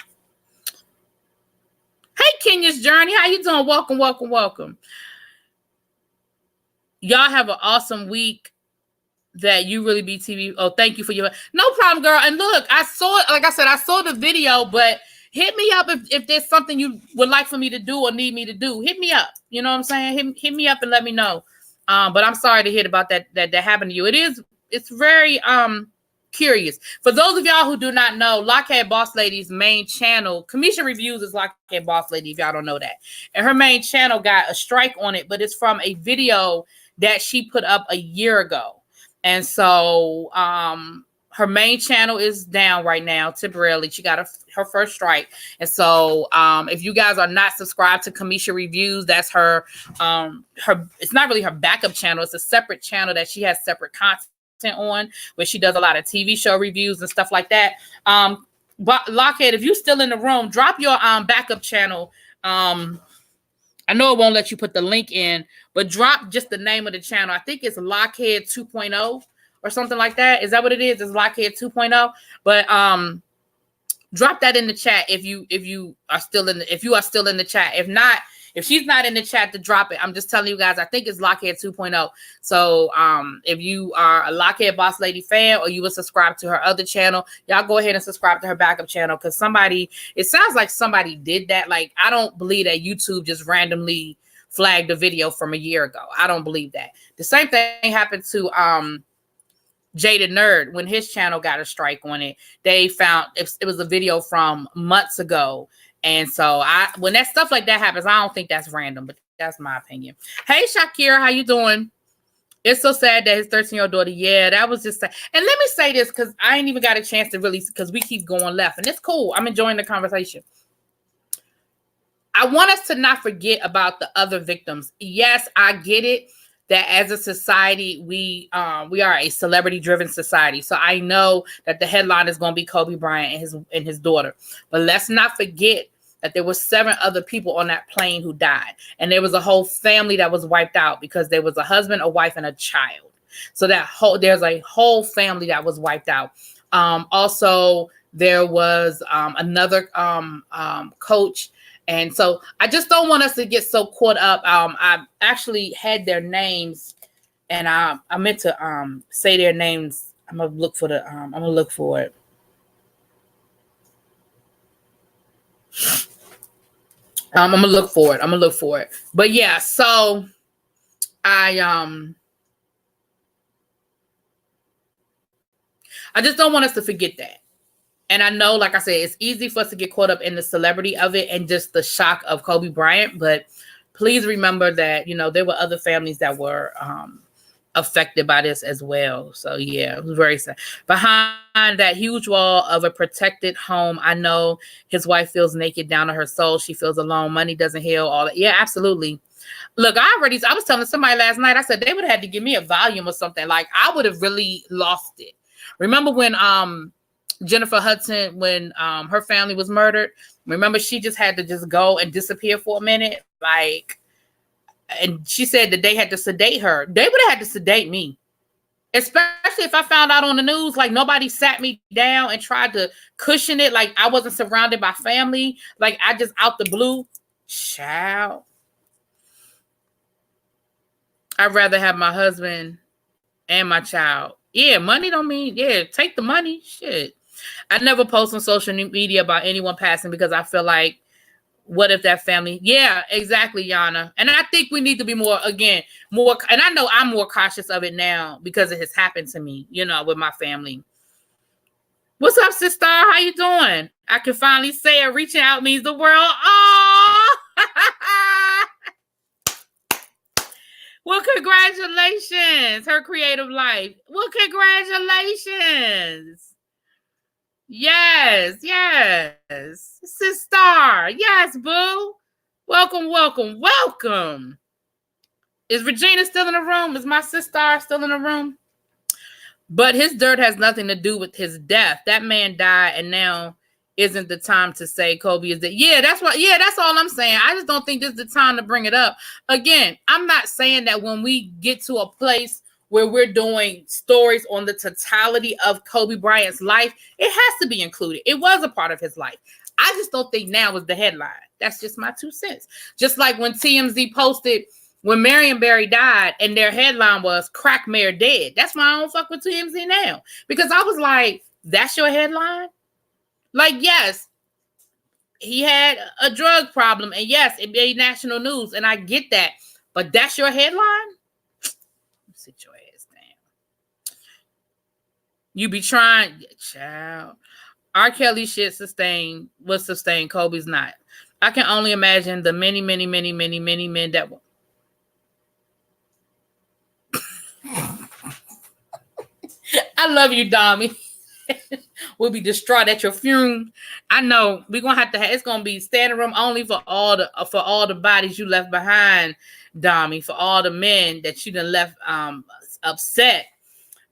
Hey, Kenya's Journey. How you doing? Welcome. Y'all have an awesome week. That you really be TV. Oh, thank you for your no problem, girl. And look, I saw it. Like I said, I saw the video, but hit me up if there's something you would like for me to do or need me to do. Hit me up. You know what I'm saying? Hit me up and let me know. But I'm sorry to hear about that happened to you. It's very curious. For those of y'all who do not know, Lockheed Boss Lady's main channel, Kamisha Reviews is Lockheed Boss Lady, if y'all don't know that. And her main channel got a strike on it, but it's from a video that she put up a year ago. And so her main channel is down right now temporarily. She got her first strike. And so if you guys are not subscribed to Kamisha Reviews, that's her it's not really her backup channel. It's a separate channel that she has separate content on where she does a lot of TV show reviews and stuff like that. Lockhead, if you still in the room, drop your backup channel. I know it won't let you put the link in, but drop just the name of the channel. I think it's Lockhead 2.0 or something like that. Is that what it is? It's Lockhead 2.0. But drop that in the chat if you are still in the chat. If not, if she's not in the chat, to drop it. I'm just telling you guys, I think it's Lockhead 2.0. So if you are a Lockhead Boss Lady fan, or you will subscribe to her other channel, y'all go ahead and subscribe to her backup channel, because it sounds like somebody did that. Like, I don't believe that YouTube just randomly flagged a video from a year ago. I don't believe that. The same thing happened to Jaded Nerd when his channel got a strike on it. They found it was a video from months ago. And so when that stuff like that happens, I don't think that's random, but that's my opinion. Hey, Shakira, how you doing? It's so sad that his 13-year-old daughter, yeah, that was just sad. And let me say this, because I ain't even got a chance to really, because we keep going left, and it's cool. I'm enjoying the conversation. I want us to not forget about the other victims. Yes, I get it that as a society, we are a celebrity-driven society. So I know that the headline is going to be Kobe Bryant and his daughter. But let's not forget that there were 7 other people on that plane who died. And there was a whole family that was wiped out, because there was a husband, a wife, and a child. So there's a whole family that was wiped out. Also, there was another coach. And so I just don't want us to get so caught up. I actually had their names, and I meant to say their names. I'm gonna look for it. I'm gonna look for it. But yeah, so I just don't want us to forget that. And I know, like I said, it's easy for us to get caught up in the celebrity of it and just the shock of Kobe Bryant. But please remember that, there were other families that were affected by this as well. So, yeah, it was very sad. Behind that huge wall of a protected home, I know his wife feels naked down to her soul. She feels alone. Money doesn't heal all that. Yeah, absolutely. Look, I was telling somebody last night, I said they would have had to give me a volume or something. Like, I would have really lost it. Remember when Jennifer Hudson, when her family was murdered, remember she just had to just go and disappear for a minute, and she said that they had to sedate her. They would have had to sedate me, especially if I found out on the news, like nobody sat me down and tried to cushion it, like I wasn't surrounded by family, like I just out the blue. Child, I'd rather have my husband and my child. Yeah, money don't mean, take the money. Shit. I never post on social media about anyone passing, because I feel like, what if that family? Yeah, exactly, Yana. And I think we need to be more, and I know I'm more cautious of it now because it has happened to me, with my family. What's up, sister? How you doing? I can finally say it. Reaching out means the world. Oh, well, congratulations. Her creative life. Well, congratulations. Yes. Sister. Yes, boo. Welcome. Is Regina still in the room? Is my sister still in the room? But his dirt has nothing to do with his death. That man died, and now isn't the time to say Kobe is dead. Yeah, that's what. Yeah, that's all I'm saying. I just don't think this is the time to bring it up. Again, I'm not saying that when we get to a place where we're doing stories on the totality of Kobe Bryant's life, it has to be included. It was a part of his life. I just don't think now is the headline. That's just my 2 cents. Just like when TMZ posted when Marion Barry died, and their headline was "Crack Mayor Dead." That's why I don't fuck with TMZ now, because I was like, that's your headline? Like, yes, he had a drug problem, and yes, it made national news, and I get that, but that's your headline? Sit your ass down. You be trying, child. R. Kelly shit was sustained. Kobe's not. I can only imagine the many men that were. I love you, Dami. We'll be distraught at your funeral. I know we're gonna have it's gonna be standing room only for all the bodies you left behind, Dami, for all the men that you done left upset.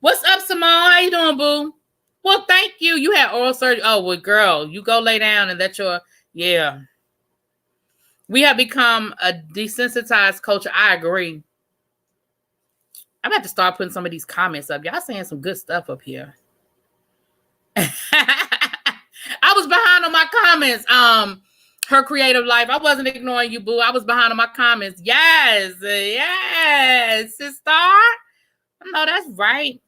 What's up, Simone? How you doing, boo? Well, thank you. You had oral surgery. Oh, well, girl, you go lay down and let your, yeah. We have become a desensitized culture. I agree. I'm about to start putting some of these comments up. Y'all saying some good stuff up here. I was behind on my comments. Her creative life. I wasn't ignoring you, boo. I was behind on my comments. Yes, yes, sister. No, that's right.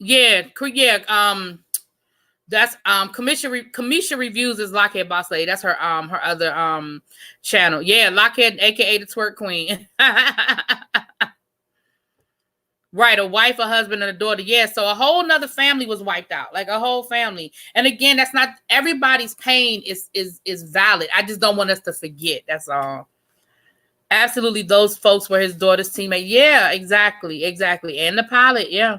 Yeah, that's Kamisha Reviews is Lockheed Boss Lady. That's her other channel. Yeah, Lockheed, aka the Twerk Queen. Right, a wife, a husband, and a daughter. Yeah, so a whole nother family was wiped out, like a whole family. And again, that's not everybody's pain is valid. I just don't want us to forget. That's all. Absolutely, those folks were his daughter's teammate. Yeah, exactly. And the pilot, yeah.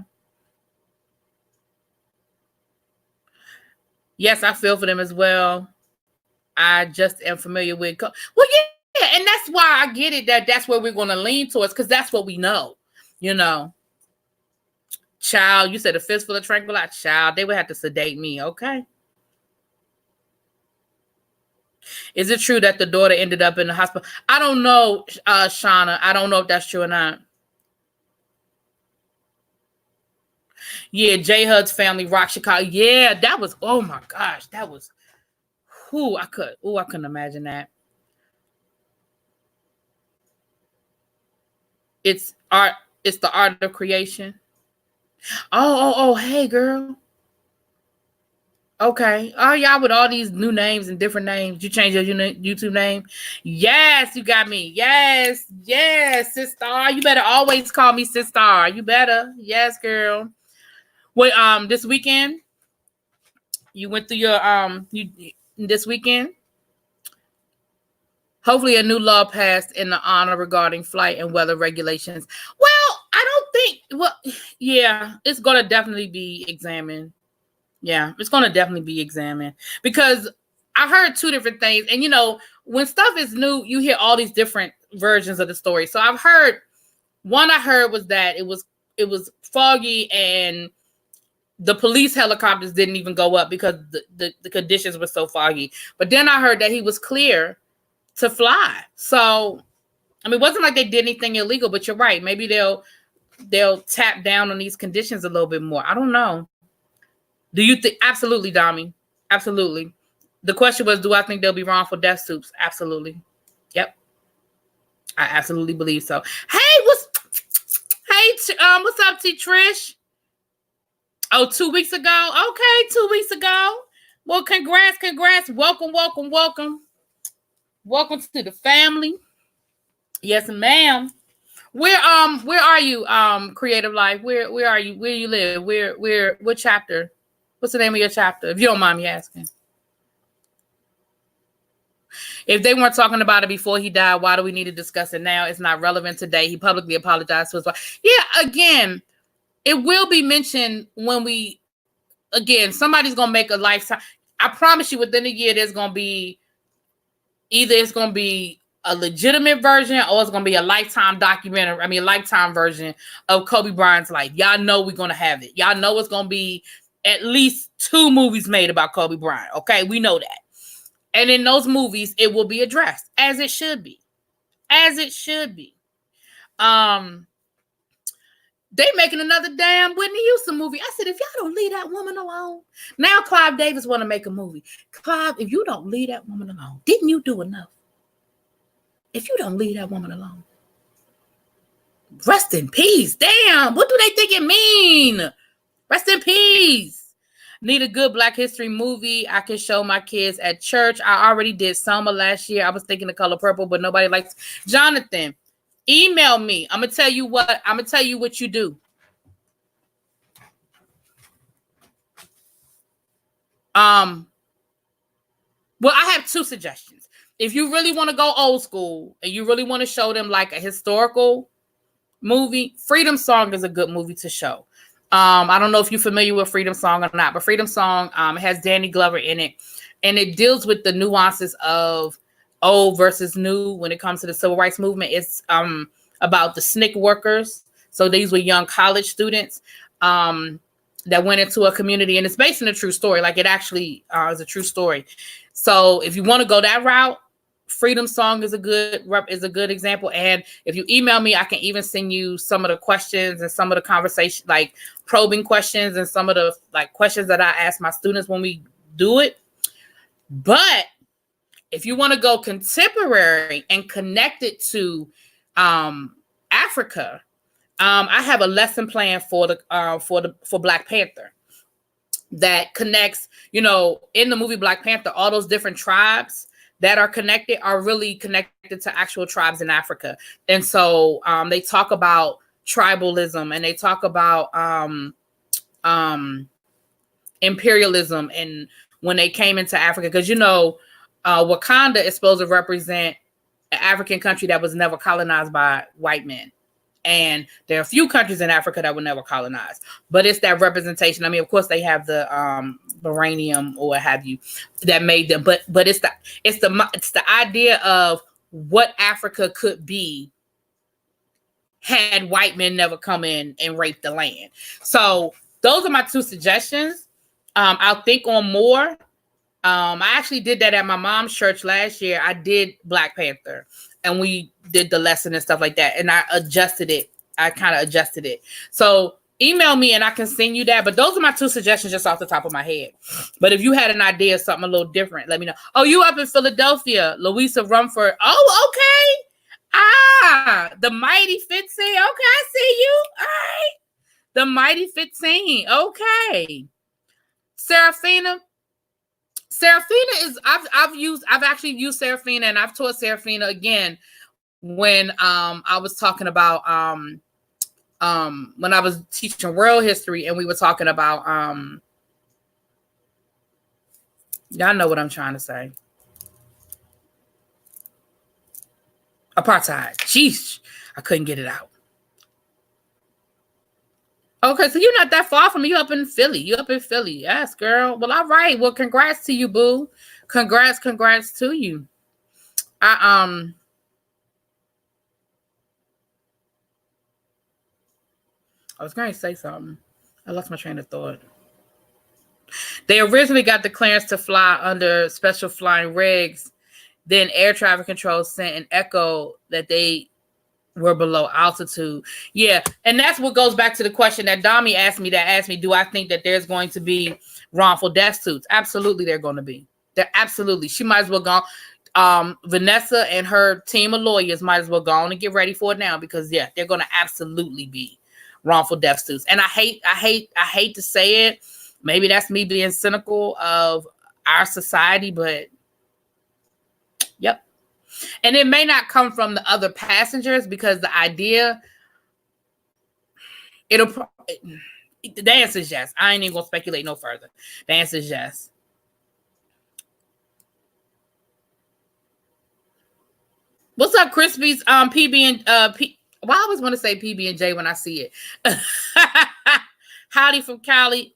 Yes, I feel for them as well. I just am familiar with. Well, yeah, and that's why I get it that's where we're going to lean towards because that's what we know, you know. Child, you said a fistful of tranquilizer. Child, they would have to sedate me, okay? Is it true that the daughter ended up in the hospital? I don't know, Shauna. I don't know if that's true or not. Yeah, J Hud's family rock Chicago. Yeah, that was. Oh my gosh, that was. I couldn't imagine that. It's art. It's the art of creation. Oh, hey, girl. Okay. Oh, y'all with all these new names and different names. You change your YouTube name? Yes, you got me. Yes, sister. You better always call me sister. You better. Yes, girl. Wait, this weekend? You went through your this weekend? Hopefully a new law passed in the honor regarding flight and weather regulations. Well, I don't think yeah, it's gonna definitely be examined. Yeah, it's going to definitely be examined because I heard two different things. And, you know, when stuff is new, you hear all these different versions of the story. So I've heard one I heard was that it was foggy and the police helicopters didn't even go up because the conditions were so foggy. But then I heard that he was clear to fly. So, I mean, it wasn't like they did anything illegal, but you're right. Maybe they'll tap down on these conditions a little bit more. I don't know. Do you think? Absolutely, Dami. Absolutely. The question was, do I think there'll be wrongful death suits? Absolutely. Yep. I absolutely believe so. Hey, what's up, T Trish? Oh, 2 weeks ago. Okay, 2 weeks ago. Well, congrats. Welcome to the family. Yes, ma'am. Where are you, Creative Life? Where are you? Where you live? What chapter? What's the name of your chapter? If you don't mind me asking. If they weren't talking about it before he died, why do we need to discuss it now? It's not relevant today. He publicly apologized to his wife. Yeah, again, it will be mentioned when somebody's going to make a lifetime. I promise you within a year, there's going to be a legitimate version or it's going to be a lifetime documentary. A lifetime version of Kobe Bryant's life. Y'all know we're going to have it. Y'all know it's going to be at least 2 movies made about Kobe Bryant. Okay, we know that. And in those movies, it will be addressed as it should be. They making another damn Whitney Houston movie. I said, if y'all don't leave that woman alone. Now Clive Davis want to make a movie. Clive, if you don't leave that woman alone, didn't you do enough? If you don't leave that woman alone. Rest in peace. Damn, what do they think it mean? Rest in peace. Need a good Black History movie I can show my kids at church. I already did Selma last year. I was thinking The Color Purple, but nobody likes. Jonathan, email me. I'm gonna tell you what you do. Well, I have 2 suggestions. If you really want to go old school and you really want to show them like a historical movie, Freedom Song is a good movie to show. I don't know if you're familiar with Freedom Song or not, but Freedom Song has Danny Glover in it, and it deals with the nuances of old versus new when it comes to the civil rights movement. It's about the SNCC workers. So these were young college students that went into a community, and it's based on a true story. Like, it actually is a true story. So if you want to go that route, Freedom Song is a good example. And if you email me, I can even send you some of the questions and some of the conversation, like probing questions and some of the like questions that I ask my students when we do it. But if you want to go contemporary and connect it to Africa, I have a lesson plan for Black Panther that connects, in the movie Black Panther, all those different tribes that are connected are really connected to actual tribes in Africa. And so they talk about tribalism, and they talk about imperialism, and when they came into Africa, because Wakanda is supposed to represent an African country that was never colonized by white men. And there are a few countries in Africa that were never colonized, but it's that representation. I mean, of course, they have the uranium or what have you that made them, but it's the idea of what Africa could be had white men never come in and raped the land. So those are my two suggestions. I'll think on more. I actually did that at my mom's church last year. I did Black Panther, and we did the lesson and stuff like that. And I adjusted it. I kind of adjusted it. So email me and I can send you that. But those are my two suggestions just off the top of my head. But if you had an idea of something a little different, let me know. Oh, you up in Philadelphia, Louisa Rumford. Oh, okay. The Mighty 15. Okay, I see you. All right. The Mighty 15. Okay. Serafina is I've actually used Serafina, and I've taught Serafina again when I was talking about when I was teaching world history, and we were talking about y'all know what I'm trying to say. Apartheid. Jeez, I couldn't get it out. Okay, so you're not that far from me. You up in Philly. Yes, girl. Well, all right. Well, congrats to you, boo. Congrats to you. I was going to say something. I lost my train of thought. They originally got the clearance to fly under special flying regs. Then air traffic control sent an echo that they were below altitude. Yeah, and that's what goes back to the question that Dami asked me, do I think that there's going to be wrongful death suits? Absolutely, they're going to be. They're absolutely. She might as well go. Vanessa and her team of lawyers might as well go on and get ready for it now, because yeah, they're going to absolutely be wrongful death suits. And I hate to say it. Maybe that's me being cynical of our society, but yep. And it may not come from the other passengers, because the idea, the answer is yes. I ain't even gonna speculate no further. The answer is yes. What's up, Crispy's PB and P? Well, I always want to say PB and J when I see it. Howdy from Cali.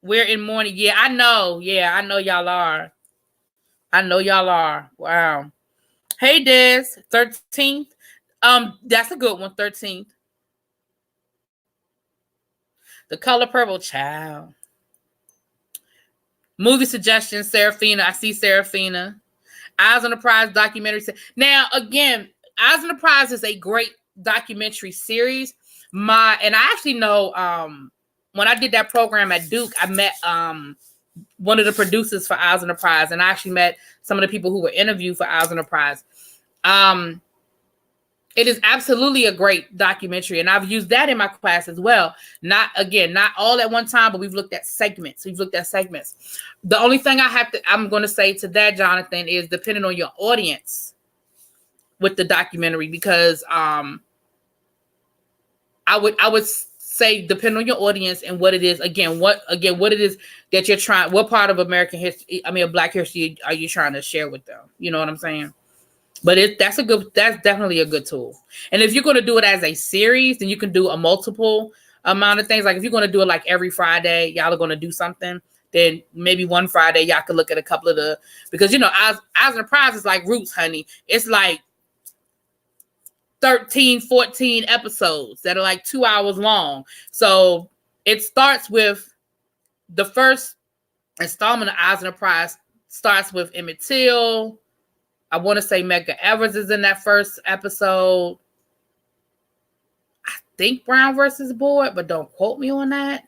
We're in morning. Yeah, I know. Yeah, I know y'all are. Wow. Hey, Des, 13th. That's a good one, 13th. The Color Purple, child. Movie suggestions, Serafina. I see Serafina. Eyes on the Prize documentary. Now, again, Eyes on the Prize is a great documentary series. And I actually know when I did that program at Duke, I met one of the producers for Eyes on the Prize, and I actually met some of the people who were interviewed for Eyes on the Prize. It is absolutely a great documentary, and I've used that in my class as well. Not all at one time, but we've looked at segments. The only thing I'm going to say to that, Jonathan, is depending on your audience with the documentary, because I would say depend on your audience and what it is. What it is that you're trying. What part of American history, Black history, are you trying to share with them? You know what I'm saying? But that's definitely a good tool. And if you're going to do it as a series, then you can do a multiple amount of things. Like if you're going to do it like every Friday, y'all are going to do something. then maybe one Friday y'all could look at a couple of because Eyes on the Prize is like Roots, honey. It's like 13, 14 episodes that are like 2 hours long. So it starts with the first installment of Eyes on the Prize starts with Emmett Till. I want to say Medgar Evers is in that first episode. I think Brown versus Boyd, but don't quote me on that.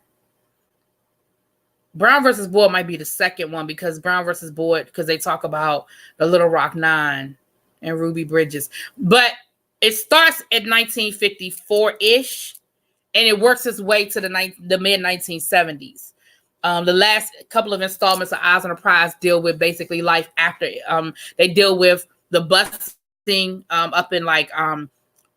Brown versus Boyd might be the second one because Brown versus Boyd, because they talk about the Little Rock Nine and Ruby Bridges. But it starts at 1954-ish, and it works its way to the mid-1970s. The last couple of installments of Eyes on the Prize deal with basically life after. They deal with the busing up in like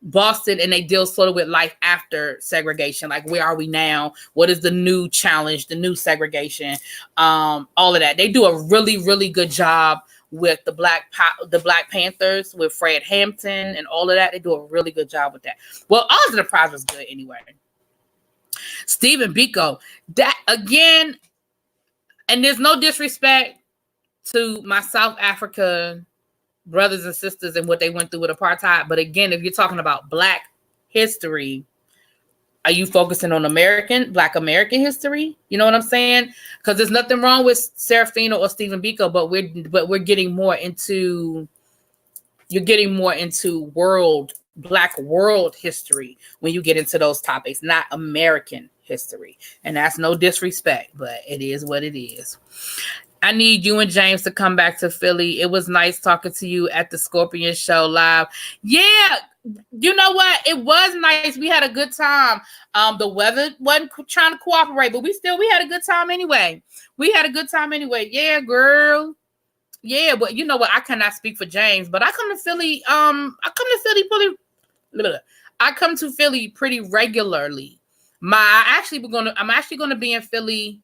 Boston, and they deal sort of with life after segregation. Like, where are we now? What is the new challenge, the new segregation? All of that. They do a really, really good job with the Black Panthers, with Fred Hampton and all of that. They do a really good job with that. Well, Eyes on the Prize was good anyway. Stephen Biko, that again, and there's no disrespect to my South Africa brothers and sisters and what they went through with apartheid. But again, if you're talking about Black history, are you focusing on Black American history? You know what I'm saying? Because there's nothing wrong with Serafina or Stephen Biko, but we're getting more into, you're getting more into Black world history when you get into those topics, not American history. And that's no disrespect, but it is what it is. I need you and James to come back to Philly. It was nice talking to you at the Scorpion Show live. Yeah, you know what? It was nice. We had a good time. The weather wasn't trying to cooperate, but we had a good time anyway. Yeah, girl. Yeah, but you know what? I cannot speak for James, but I come to Philly. I come to Philly pretty regularly. I'm actually going to be in Philly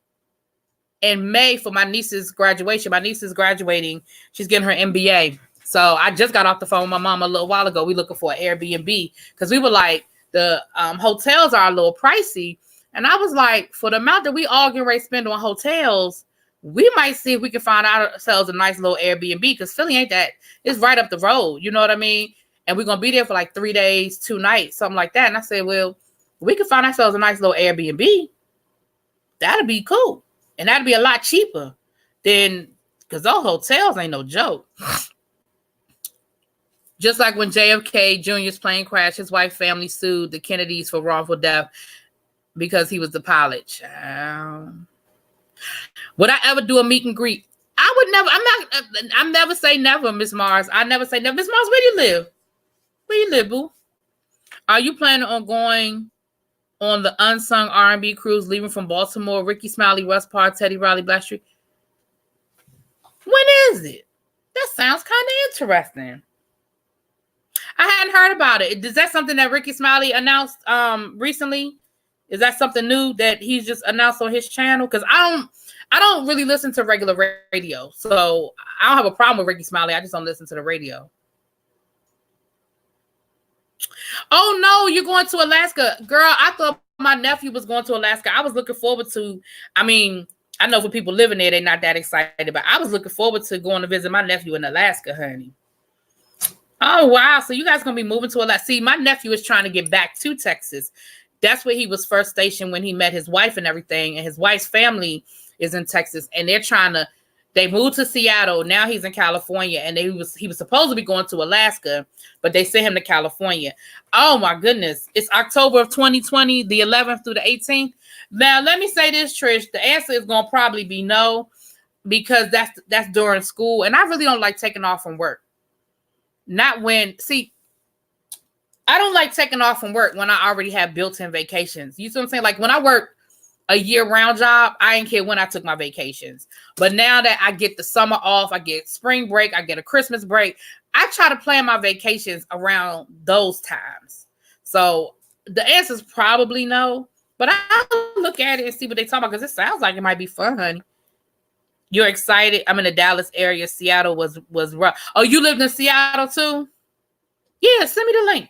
in May for my niece's graduation. My niece is graduating. She's getting her MBA. So I just got off the phone with my mom a little while ago. We looking for an Airbnb because we were like, the hotels are a little pricey. And I was like, for the amount that we all get ready to spend on hotels, we might see if we can find ourselves a nice little Airbnb, because Philly ain't that. It's right up the road. You know what I mean? And we're going to be there for like 3 days, 2 nights, something like that. And I said, well, we can find ourselves a nice little Airbnb. That'd be cool. And that'd be a lot cheaper than, because those hotels ain't no joke. Just like when JFK Jr.'s plane crashed, his wife's family sued the Kennedys for wrongful death because he was the pilot. Would I ever do a meet and greet? I would never. I'm never say never, Miss Mars. I never say never. Miss Mars, where do you live? Where you live, boo? Are you planning on going on the unsung R&B cruise leaving from Baltimore? Ricky Smiley, Russ Parr, Teddy Riley, Blackstreet. When is it? That sounds kind of interesting. I hadn't heard about it. Is that something that Ricky Smiley announced recently? Is that something new that he's just announced on his channel? Because I don't really listen to regular radio, so I don't have a problem with Ricky Smiley. I just don't listen to the radio. Oh no, you're going to Alaska, girl. I thought my nephew was going to Alaska. I was looking forward to. I mean, I know for people living there, they're not that excited, but I was looking forward to going to visit my nephew in Alaska, honey. Oh, wow. So you guys going to be moving to Alaska. See, my nephew is trying to get back to Texas. That's where he was first stationed when he met his wife and everything. And his wife's family is in Texas. And they moved to Seattle. Now he's in California. And he was supposed to be going to Alaska, but they sent him to California. Oh, my goodness. It's October of 2020, the 11th through the 18th. Now, let me say this, Trish. The answer is going to probably be no, because that's during school. And I really don't like taking off from work. I don't like taking off from work when I already have built-in vacations. You see what I'm saying? Like when I work a year-round job, I didn't care when I took my vacations. But now that I get the summer off, I get spring break, I get a Christmas break, I try to plan my vacations around those times. So the answer is probably no. But I'll look at it and see what they talk about, because it sounds like it might be fun, honey. You're excited? I'm in the Dallas area. Seattle was rough. Oh, you lived in Seattle too? Yeah, send me the link.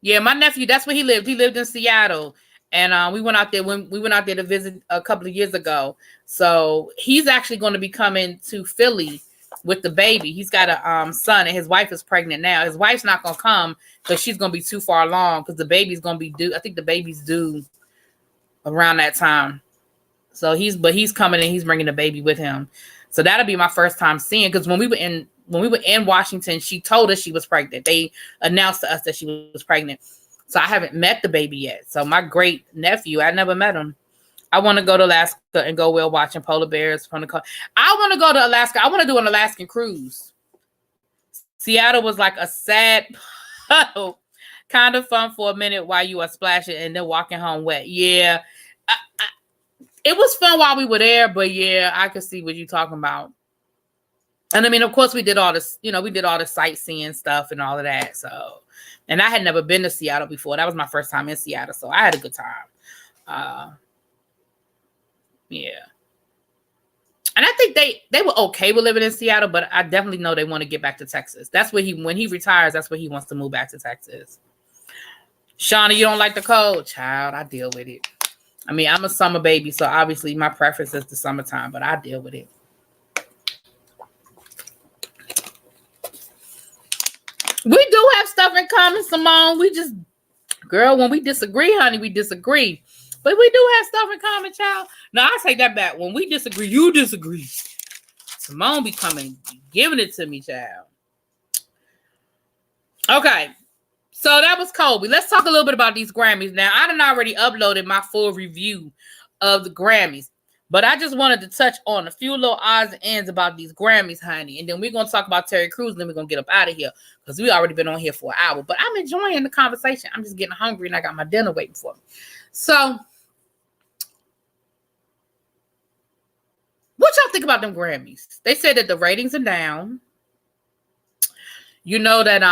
Yeah, my nephew, that's where he lived. He lived in Seattle. And we went out there to visit a couple of years ago. So he's actually going to be coming to Philly with the baby. He's got a son, and his wife is pregnant now. His wife's not going to come because she's going to be too far along, because the baby's going to be due. I think the baby's due around that time. So he's coming, and he's bringing the baby with him. So that'll be my first time seeing, because when we were in Washington, she told us she was pregnant. They announced to us that she was pregnant. So I haven't met the baby yet. So my great nephew, I never met him. I want to go to Alaska and go whale watching polar bears from the coast. I want to go to Alaska. I want to do an Alaskan cruise. Seattle was like a sad, kind of fun for a minute while you are splashing and then walking home wet. Yeah, it was fun while we were there, but yeah, I could see what you're talking about. And I mean, of course, we did all this, we did all the sightseeing stuff and all of that. So, and I had never been to Seattle before. That was my first time in Seattle. So I had a good time. Yeah. And I think they were okay with living in Seattle, but I definitely know they want to get back to Texas. That's where when he retires, that's where he wants to move back to Texas. Shauna, you don't like the cold? Child, I deal with it. I mean, I'm a summer baby, so obviously my preference is the summertime, but I deal with it. We do have stuff in common, Simone. We just, girl, when we disagree, honey, we disagree. But we do have stuff in common, child. No, I take that back. When we disagree, you disagree. Simone be giving it to me, child. Okay. So that was Kobe. Let's talk a little bit about these Grammys. Now, I done already uploaded my full review of the Grammys, but I just wanted to touch on a few little odds and ends about these Grammys, honey. And then we're going to talk about Terry Crews, and then we're going to get up out of here because we already been on here for an hour. But I'm enjoying the conversation. I'm just getting hungry, and I got my dinner waiting for me. So, what y'all think about them Grammys? They said that the ratings are down. You know that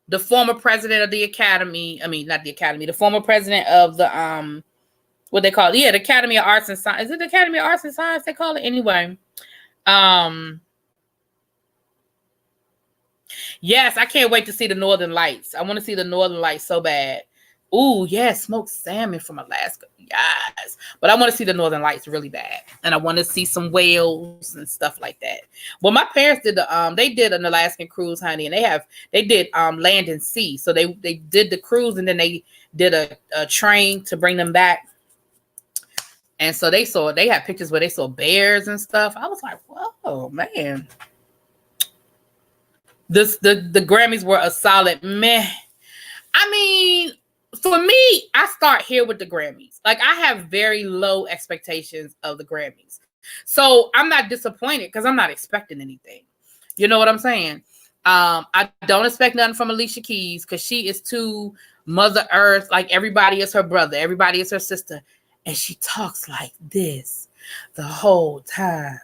the former president of the Academy, not the Academy, the former president of the what they call it? Yeah, the Academy of Arts and Science. Is it the Academy of Arts and Science they call it? Anyway. Yes, I can't wait to see the Northern Lights. I want to see the Northern Lights so bad. Ooh, yeah, smoked salmon from Alaska. Yes. But I want to see the Northern Lights really bad. And I want to see some whales and stuff like that. Well, my parents did they did an Alaskan cruise, honey, and they did land and sea. So they did the cruise, and then they did a train to bring them back. And so they had pictures where they saw bears and stuff. I was like, whoa, man. The Grammys were a solid meh. I mean, for me, I start here with the Grammys. Like, I have very low expectations of the Grammys. So I'm not disappointed because I'm not expecting anything. You know what I'm saying? I don't expect nothing from Alicia Keys because she is too Mother Earth. Like, everybody is her brother. Everybody is her sister. And she talks like this the whole time.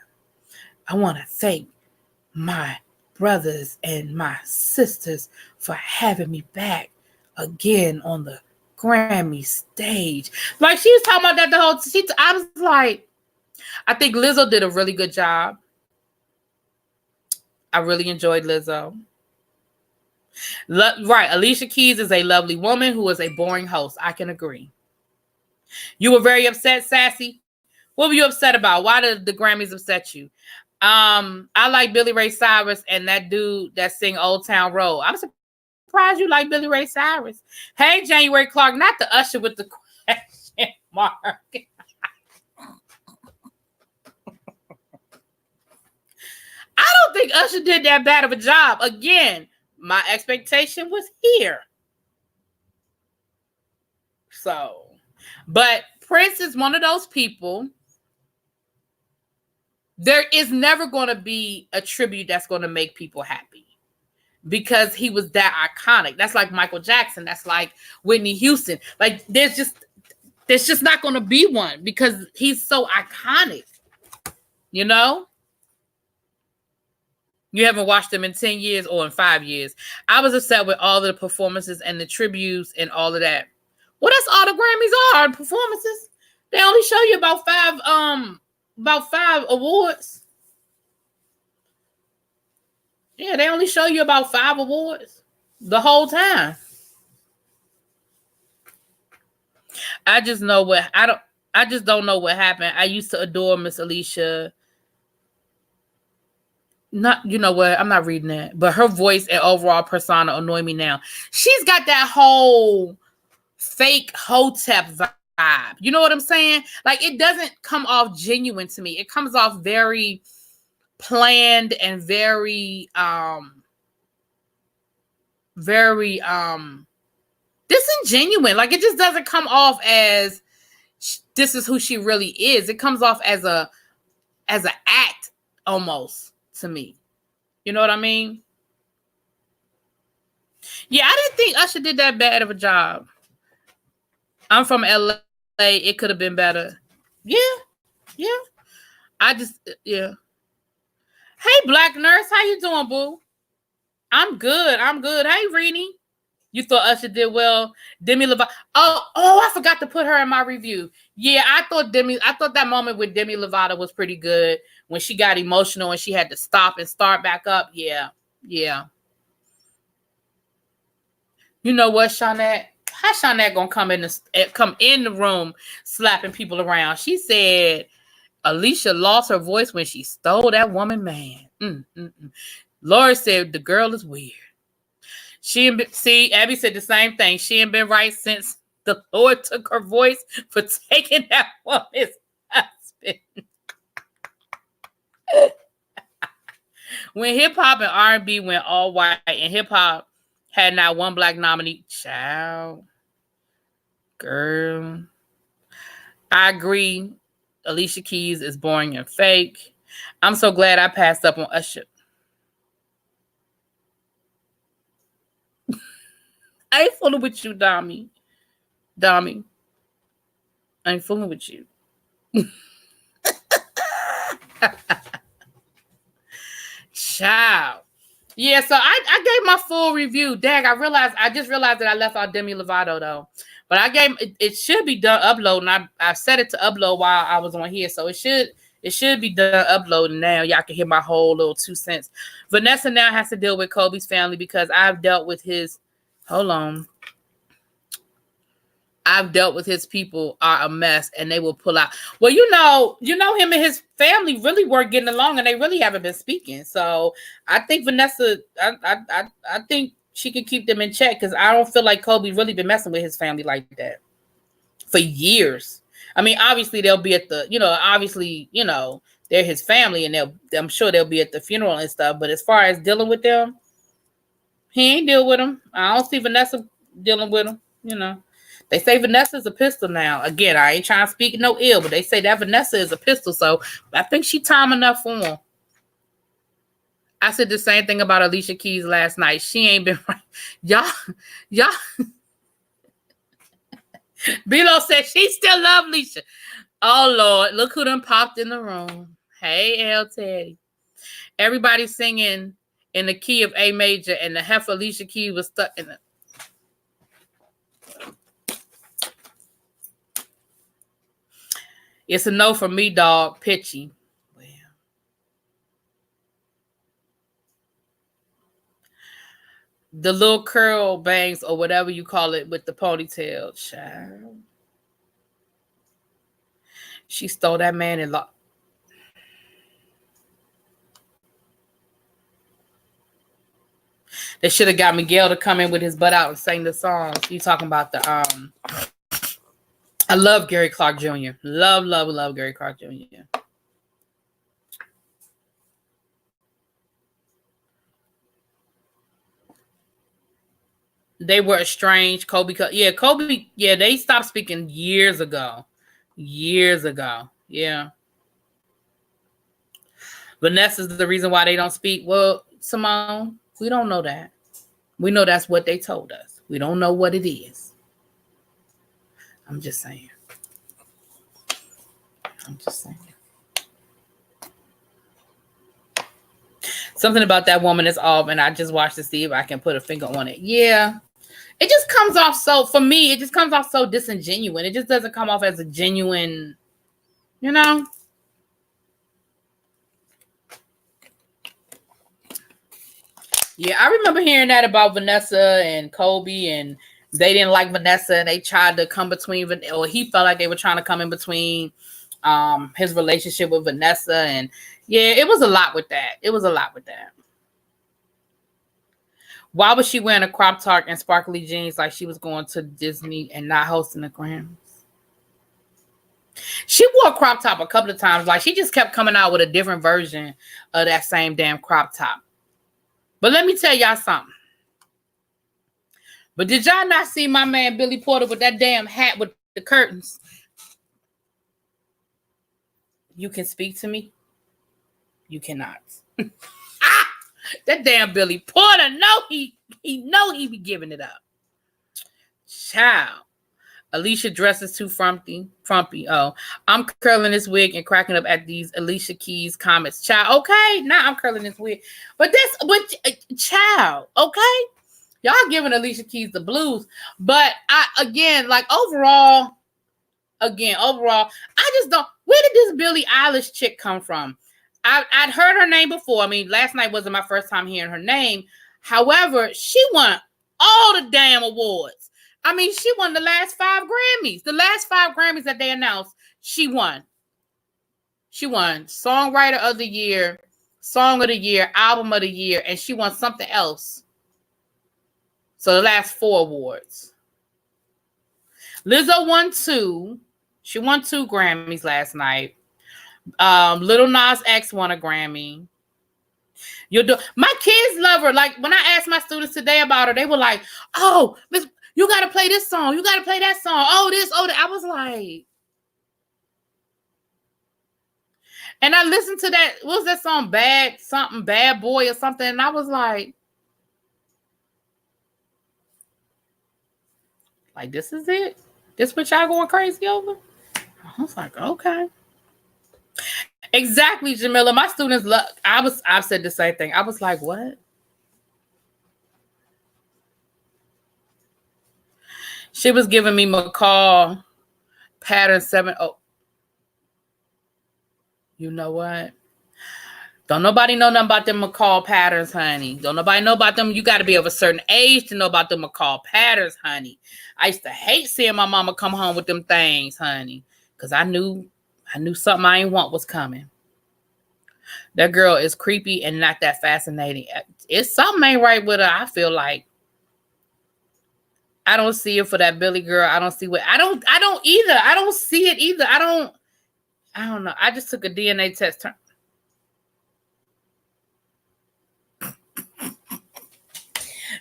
I want to thank my brothers and my sisters for having me back again on the Grammy stage. Like, she was talking about that the whole time. I was like, I think Lizzo did a really good job. I really enjoyed Lizzo. Right, Alicia Keys is a lovely woman who is a boring host. I can agree. You were very upset, Sassy. What were you upset about? Why did the Grammys upset you? I like Billy Ray Cyrus and that dude that sing Old Town Road. I'm surprised you like Billy Ray Cyrus. Hey, January Clark, not the usher with the question mark. I don't think Usher did that bad of a job. Again, my expectation was here. So, but Prince is one of those people. There is never going to be a tribute that's going to make people happy because he was that iconic. That's like Michael Jackson. That's like Whitney Houston. Like, there's just not going to be one because he's so iconic. You know? You haven't watched them in 10 years or in 5 years. I was upset with all the performances and the tributes and all of that. Well, that's all the Grammys are, performances. They only show you about five awards. Yeah, they only show you about 5 awards the whole time. I just know what I just don't know what happened. I used to adore Miss Alicia. Not, you know what? I'm not reading that. But her voice and overall persona annoy me now. She's got that whole fake Hotep vibe. You know what I'm saying? Like, it doesn't come off genuine to me. It comes off very planned and very disingenuine. Like, it just doesn't come off as this is who she really is. It comes off as an act almost to me. You know what I mean? Yeah, I didn't think Usher did that bad of a job. I'm from LA. It could have been better. Yeah. Yeah. Hey, Black Nurse, how you doing, boo? I'm good. Hey, Reenie. You thought Usher did well? Demi Lovato. Oh, I forgot to put her in my review. Yeah, I thought that moment with Demi Lovato was pretty good when she got emotional and she had to stop and start back up. Yeah. You know what, Shawnette? How Shawnette gonna come in the room slapping people around? She said Alicia lost her voice when she stole that woman man. Lori said the girl is weird. Abby said the same thing. She ain't been right since the Lord took her voice for taking that woman's husband. When hip hop and R&B went all white and hip hop had not one black nominee, child, girl, I agree. Alicia Keys is boring and fake. I'm so glad I passed up on Usher. I ain't fooling with you, Dami. I ain't fooling with you. Child. Yeah, so I gave my full review. Dag, I just realized that I left out Demi Lovato though. But it should be done uploading. I set it to upload while I was on here. So it should be done uploading now. Y'all can hear my whole little 2 cents. Vanessa now has to deal with Kobe's family because I've dealt with his people are a mess and they will pull out. Well, you know him and his family really weren't getting along and they really haven't been speaking. So I think Vanessa, I think she can keep them in check because I don't feel like Kobe really been messing with his family like that for years. I mean, obviously they'll be at the, they're his family and I'm sure they'll be at the funeral and stuff. But as far as dealing with them, he ain't deal with them. I don't see Vanessa dealing with them, They say Vanessa's a pistol now. Again, I ain't trying to speak no ill, but they say that Vanessa is a pistol. So I think she time enough for him. I said the same thing about Alicia Keys last night. She ain't been right. Y'all. Bilo said she still love Alicia. Oh, Lord. Look who done popped in the room. Hey, L. Teddy. Everybody singing in the key of A major, and the heifer Alicia Keys was stuck in it. It's a no for me, dog. Pitchy. Well, the little curl bangs or whatever you call it with the ponytail. Child. She stole that man and locked. They should have got Miguel to come in with his butt out and sing the songs. You talking about the I love Gary Clark Jr. Love Gary Clark Jr. They were estranged. Kobe, they stopped speaking years ago. Yeah. Vanessa's the reason why they don't speak. Well, Simone, we don't know that. We know that's what they told us. We don't know what it is. I'm just saying. Something about that woman is off, and I just watched to see if I can put a finger on it. Yeah. It just comes off for me, it just comes off so disingenuous. It just doesn't come off as a genuine, Yeah, I remember hearing that about Vanessa and Kobe and they didn't like Vanessa and they tried to come between, or he felt like they were trying to come in between his relationship with Vanessa. And yeah, it was a lot with that. Why was she wearing a crop top and sparkly jeans like she was going to Disney and not hosting the Grammys? She wore a crop top a couple of times. Like, she just kept coming out with a different version of that same damn crop top. But let me tell y'all something. But did y'all not see my man Billy Porter with that damn hat with the curtains? You can speak to me? You cannot. That damn Billy Porter, he be giving it up. Child. Alicia dresses too frumpy. Oh, I'm curling this wig and cracking up at these Alicia Keys comments. Child, okay. Now I'm curling this wig. But child, okay. Y'all giving Alicia Keys the blues. But overall, I just don't. Where did this Billie Eilish chick come from? I'd heard her name before. I mean, last night wasn't my first time hearing her name. However, she won all the damn awards. I mean, she won the last 5 Grammys. The last 5 Grammys that they announced, she won. She won Songwriter of the Year, Song of the Year, Album of the Year, and she won something else. So the last 4 awards. Lizzo won 2. She won 2 Grammys last night. Lil Nas X won a Grammy. My kids love her. Like, when I asked my students today about her, they were like, "Oh, Miss, you got to play this song. You got to play that song. Oh, this, oh, that." I was like, and I listened to that. What was that song? Bad Boy or something. And I was like, this is it? This what y'all going crazy over? I was like, okay. Exactly, Jamila. My students love. I've said the same thing. I was like, what? She was giving me McCall pattern 7. Oh, you know what? Don't nobody know nothing about them McCall patterns, honey. Don't nobody know about them. You got to be of a certain age to know about them McCall patterns, honey. I used to hate seeing my mama come home with them things, honey, because I knew something I didn't want was coming. That girl is creepy and not that fascinating. It's something ain't right with her. I feel like I don't see it for that Billy girl. I don't see what I don't either. I don't see it either. I don't know. I just took a DNA test.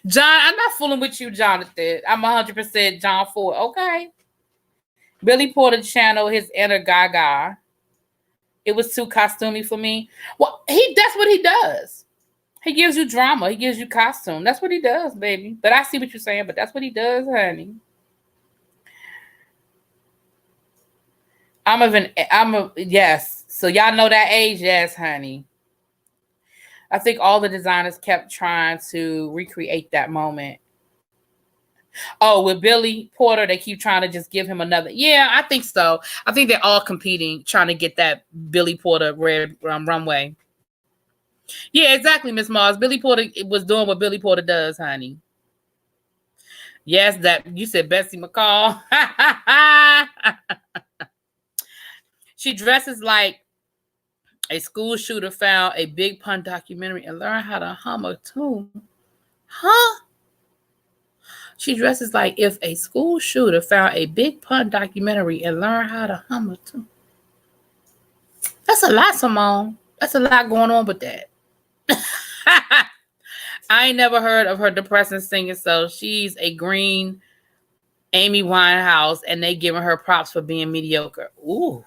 John, I'm not fooling with you, Jonathan. I'm 100% John Ford. Okay. Billy Porter channeled his inner Gaga. It was too costumey for me. Well, that's what he does. He gives you drama. He gives you costume. That's what he does, baby. But I see what you're saying, but that's what he does, honey. Yes. So y'all know that age? Yes, honey. I think all the designers kept trying to recreate that moment. Oh, with Billy Porter, they keep trying to just give him another. Yeah, I think so. I think they're all competing, trying to get that Billy Porter red runway. Yeah, exactly, Miss Mars. Billy Porter was doing what Billy Porter does, honey. Yes, that you said Bessie McCall. She dresses like a school shooter found a big pun documentary and learned how to hum a tune. Huh? She dresses like if a school shooter found a big pun documentary and learned how to hum a tune. That's a lot, Simone. That's a lot going on with that. I ain't never heard of her depressing singing, so she's a green Amy Winehouse, and they giving her props for being mediocre. Ooh.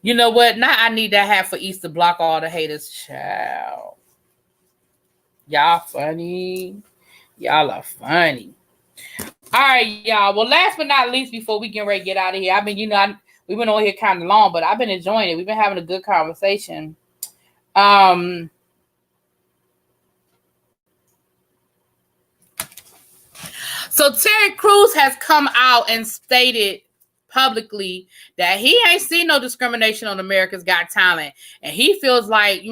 You know what? Now I need that hat for Easter. Block all the haters. Child. Y'all funny. Y'all are funny. All right, y'all. Well, last but not least, before we get ready to get out of here, we've been on here kind of long, but I've been enjoying it. We've been having a good conversation. So Terry Crews has come out and stated publicly that he ain't seen no discrimination on America's Got Talent. And he feels like,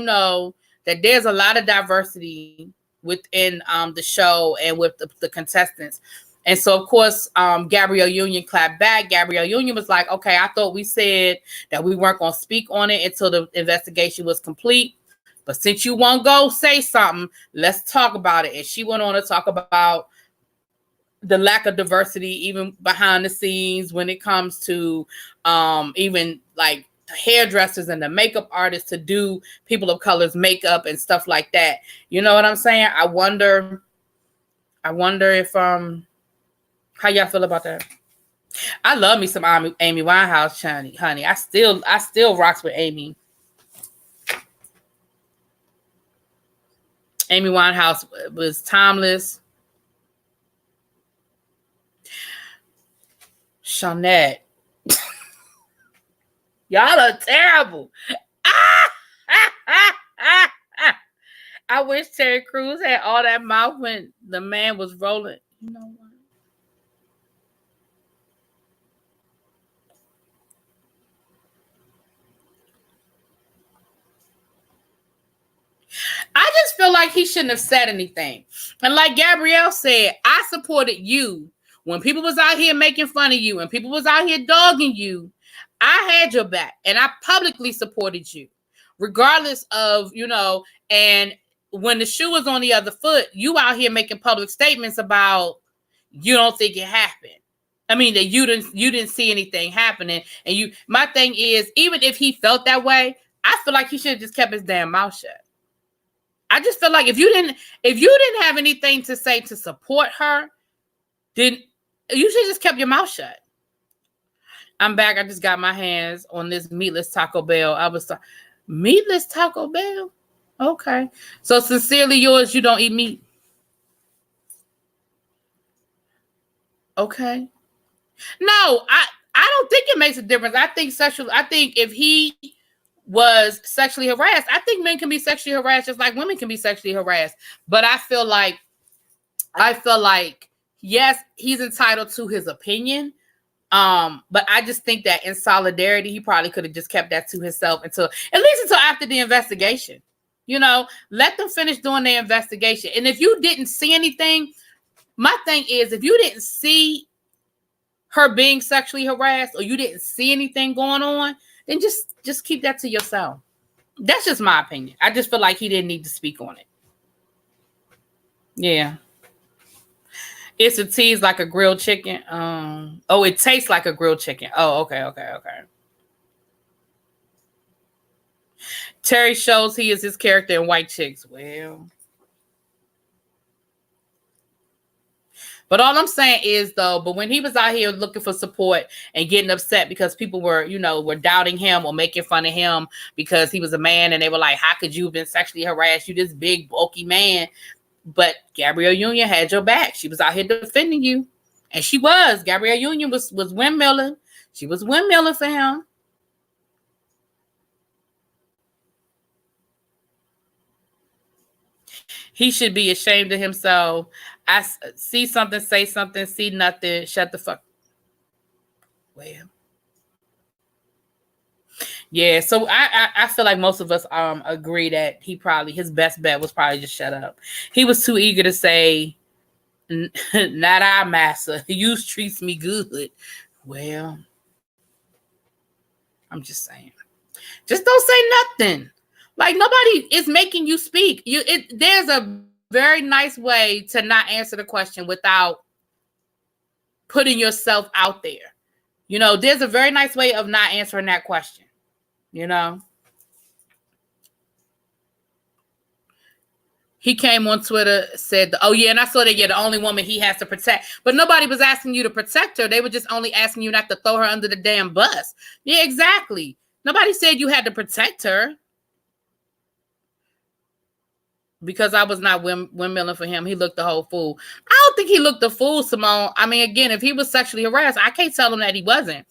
that there's a lot of diversity within the show and with the contestants. And so, of course, Gabrielle Union clapped back. Gabrielle Union was like, okay, I thought we said that we weren't going to speak on it until the investigation was complete. But since you won't go say something, let's talk about it. And she went on to talk about the lack of diversity, even behind the scenes, when it comes to even like hairdressers and the makeup artists to do people of color's makeup and stuff like that. You know what I'm saying? I wonder if how y'all feel about that? I love me some Amy Winehouse, honey. I still rocks with Amy. Amy Winehouse was timeless. Shawnette. Y'all are terrible. I wish Terry Crews had all that mouth when the man was rolling. You know what? I just feel like he shouldn't have said anything. And like Gabrielle said, I supported you when people was out here making fun of you and people was out here dogging you. I had your back and I publicly supported you, regardless of, and when the shoe was on the other foot, you out here making public statements about you don't think it happened. I mean, that you didn't see anything happening. And my thing is, even if he felt that way, I feel like he should have just kept his damn mouth shut. I just feel like if you didn't have anything to say to support her, then you should just kept your mouth shut. I'm back. I just got my hands on this meatless Taco Bell. Meatless Taco Bell? Okay. So sincerely yours, you don't eat meat. Okay. No, I don't think it makes a difference. I think if he was sexually harassed, I think men can be sexually harassed just like women can be sexually harassed. But I feel like yes, he's entitled to his opinion. But I just think that in solidarity, he probably could have just kept that to himself at least until after the investigation. Let them finish doing their investigation. And if you didn't see anything, my thing is, if you didn't see her being sexually harassed or you didn't see anything going on, then just keep that to yourself. That's just my opinion. I just feel like he didn't need to speak on it. Yeah. It's a tease like a grilled chicken. It tastes like a grilled chicken. Oh, okay. Terry shows he is his character in White Chicks. Well, but all I'm saying is but when he was out here looking for support and getting upset because people were doubting him or making fun of him because he was a man and they were like, how could you have been sexually harassed? You this big, bulky man. But Gabrielle Union had your back. She was out here defending you. And she was. Gabrielle Union was windmilling. She was windmilling for him. He should be ashamed of himself. I see something, say something, see nothing, shut the fuck. Well. Yeah, so I feel like most of us agree that his best bet was probably just shut up. He was too eager to say, not our master. You treats me good. Well, I'm just saying. Just don't say nothing. Like nobody is making you speak. There's a very nice way to not answer the question without putting yourself out there. There's a very nice way of not answering that question. He came on Twitter, said, oh yeah, and I saw that you're the only woman he has to protect. But nobody was asking you to protect her. They were just only asking you not to throw her under the damn bus. Yeah, exactly. Nobody said you had to protect her. Because I was not windmilling for him. He looked the whole fool. I don't think he looked the fool, Simone. I mean, again, if he was sexually harassed, I can't tell him that he wasn't.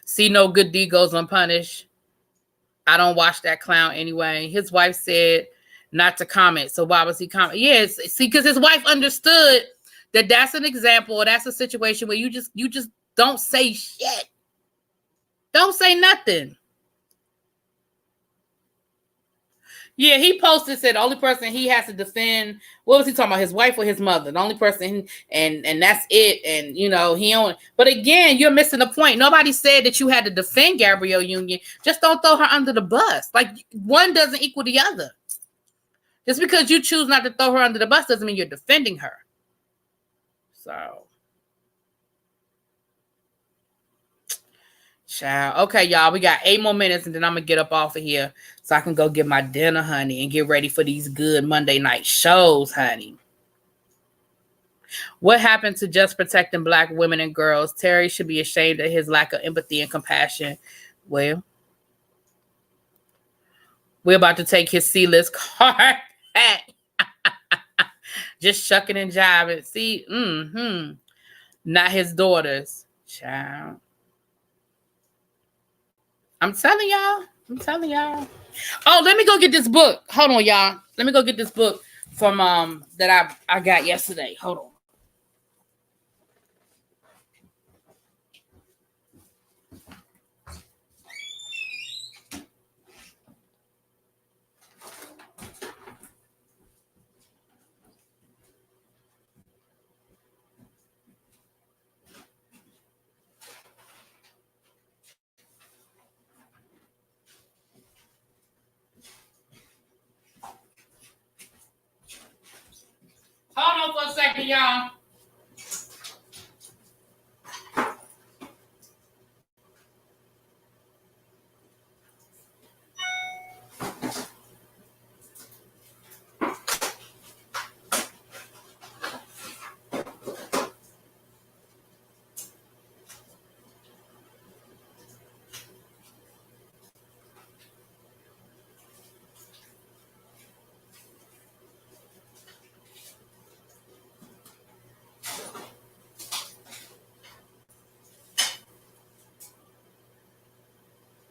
See no good deed goes unpunished. I don't watch that clown anyway. His wife said not to comment. So why was he commenting? Yes, see, because his wife understood that that's an example or that's a situation where you just don't say shit. Don't say nothing. Yeah, he posted, said the only person he has to defend, what was he talking about, his wife or his mother? The only person, and that's it. And, you know, he don't. But again, you're missing the point. Nobody said that you had to defend Gabrielle Union. Just don't throw her under the bus. Like, one doesn't equal the other. Just because you choose not to throw her under the bus doesn't mean you're defending her. So. Child. Okay, y'all, we got 8 more minutes and then I'm going to get up off of here so I can go get my dinner, honey, and get ready for these good Monday night shows, honey. What happened to just protecting Black women and girls? Terry should be ashamed of his lack of empathy and compassion. Well, we're about to take his C-list card back. Just shucking and jiving. See, not his daughters. Child. I'm telling y'all. Oh, let me go get this book. Hold on, y'all. Let me go get this book from that I got yesterday. Hold on. Hold on for a second, y'all.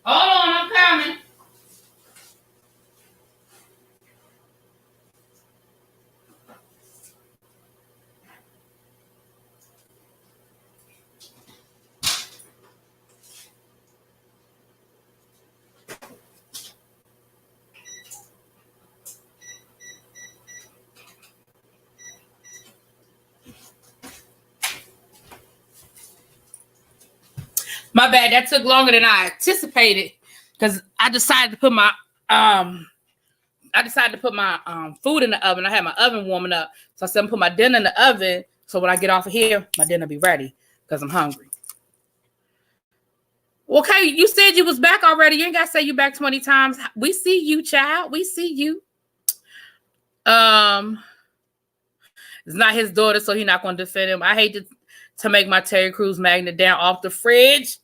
Hold on, I'm coming. My bad. That took longer than I anticipated because I decided to put my food in the oven. I had my oven warming up, so I said I'm put my dinner in the oven. So when I get off of here, my dinner be ready because I'm hungry. Okay, you said you was back already. You ain't got to say you back 20 times. We see you, child. We see you. It's not his daughter, so he's not going to defend him. I hate to make my Terry Crews magnet down off the fridge.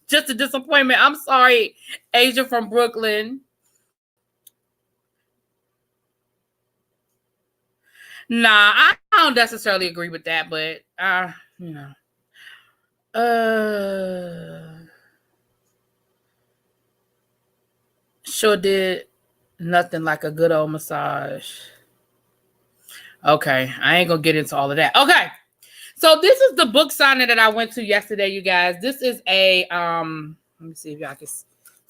Just a disappointment. I'm sorry, Asia from Brooklyn. Nah, I don't necessarily agree with that, but sure did nothing like a good old massage. Okay, I ain't gonna get into all of that. Okay, so this is the book signing that I went to yesterday, you guys. This is a let me see if y'all can.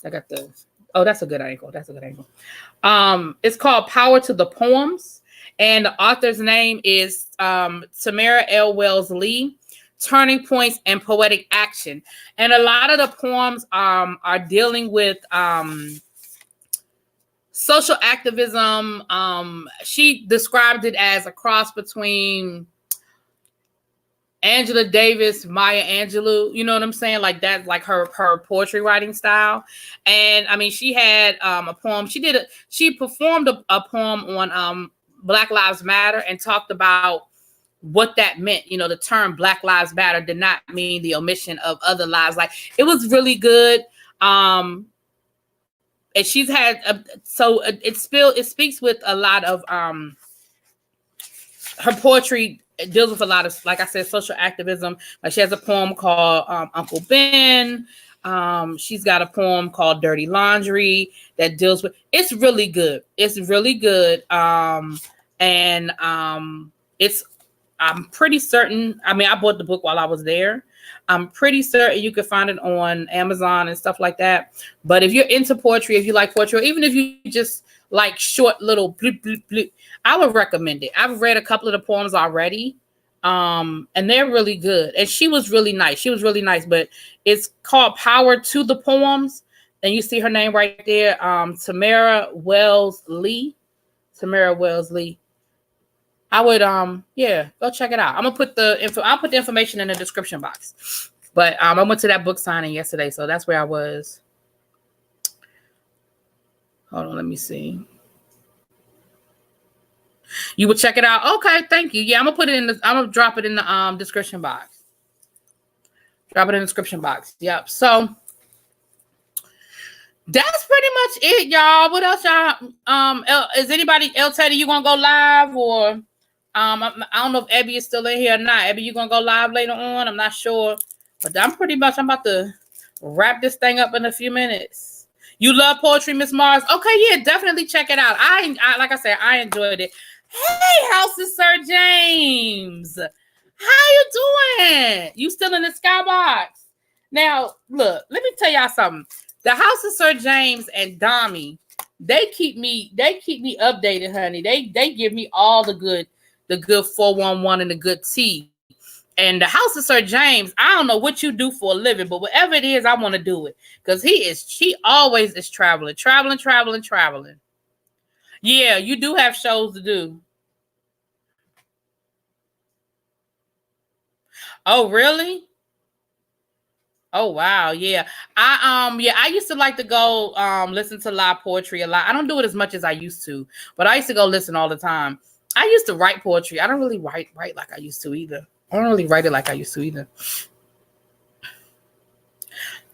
I got the. Oh, that's a good angle. It's called Power to the Poems, and the author's name is Tamara L. Wells Lee. Turning Points and Poetic Action, and a lot of the poems are dealing with social activism. She described it as a cross between Angela Davis, Maya Angelou, you know what I'm saying? Like that, like her poetry writing style. And I mean, she had a poem. She performed a poem on Black Lives Matter and talked about what that meant. You know, the term Black Lives Matter did not mean the omission of other lives. Like, it was really good. And she's had it speaks with a lot of her poetry. It deals with a lot of, like I said, social activism. Like, she has a poem called Uncle Ben. She's got a poem called Dirty Laundry that deals with, it's really good. I'm pretty certain, I mean, I bought the book while I was there. I'm pretty certain you can find it on Amazon and stuff like that. But if you're into poetry, if you like poetry, or even if you just like short little bloop, bloop, bloop, I would recommend it. I've read a couple of the poems already. And they're really good. And she was really nice. She was really nice, but it's called Power to the Poems. And you see her name right there. Tamara Wells Lee. Tamara Wells Lee. I would go check it out. I'll put the information in the description box. But I went to that book signing yesterday, so that's where I was. Hold on, let me see. You would check it out. Okay, thank you. Yeah, I'm gonna drop it in the description box. Drop it in the description box. Yep. So that's pretty much it, y'all. What else, y'all? Is anybody else telling you gonna go live, or I don't know if Abby is still in here or not. Abby, you gonna go live later on? I'm not sure, but I'm about to wrap this thing up in a few minutes. You love poetry, Miss Mars? Okay, yeah, definitely check it out. I like I said, I enjoyed it. Hey, House of Sir James. How you doing? You still in the skybox? Now, look, let me tell y'all something. The House of Sir James and Dami, they keep me updated, honey. They give me all the good 411 and the good tea. And the House of Sir James, I don't know what you do for a living, but whatever it is, I want to do it. Because he always is traveling. Yeah, you do have shows to do. Oh, really? Oh, wow. Yeah. I used to like to go listen to live poetry a lot. I don't do it as much as I used to, but I used to go listen all the time. I used to write poetry. I don't really write like I used to either. I don't really write it like I used to either.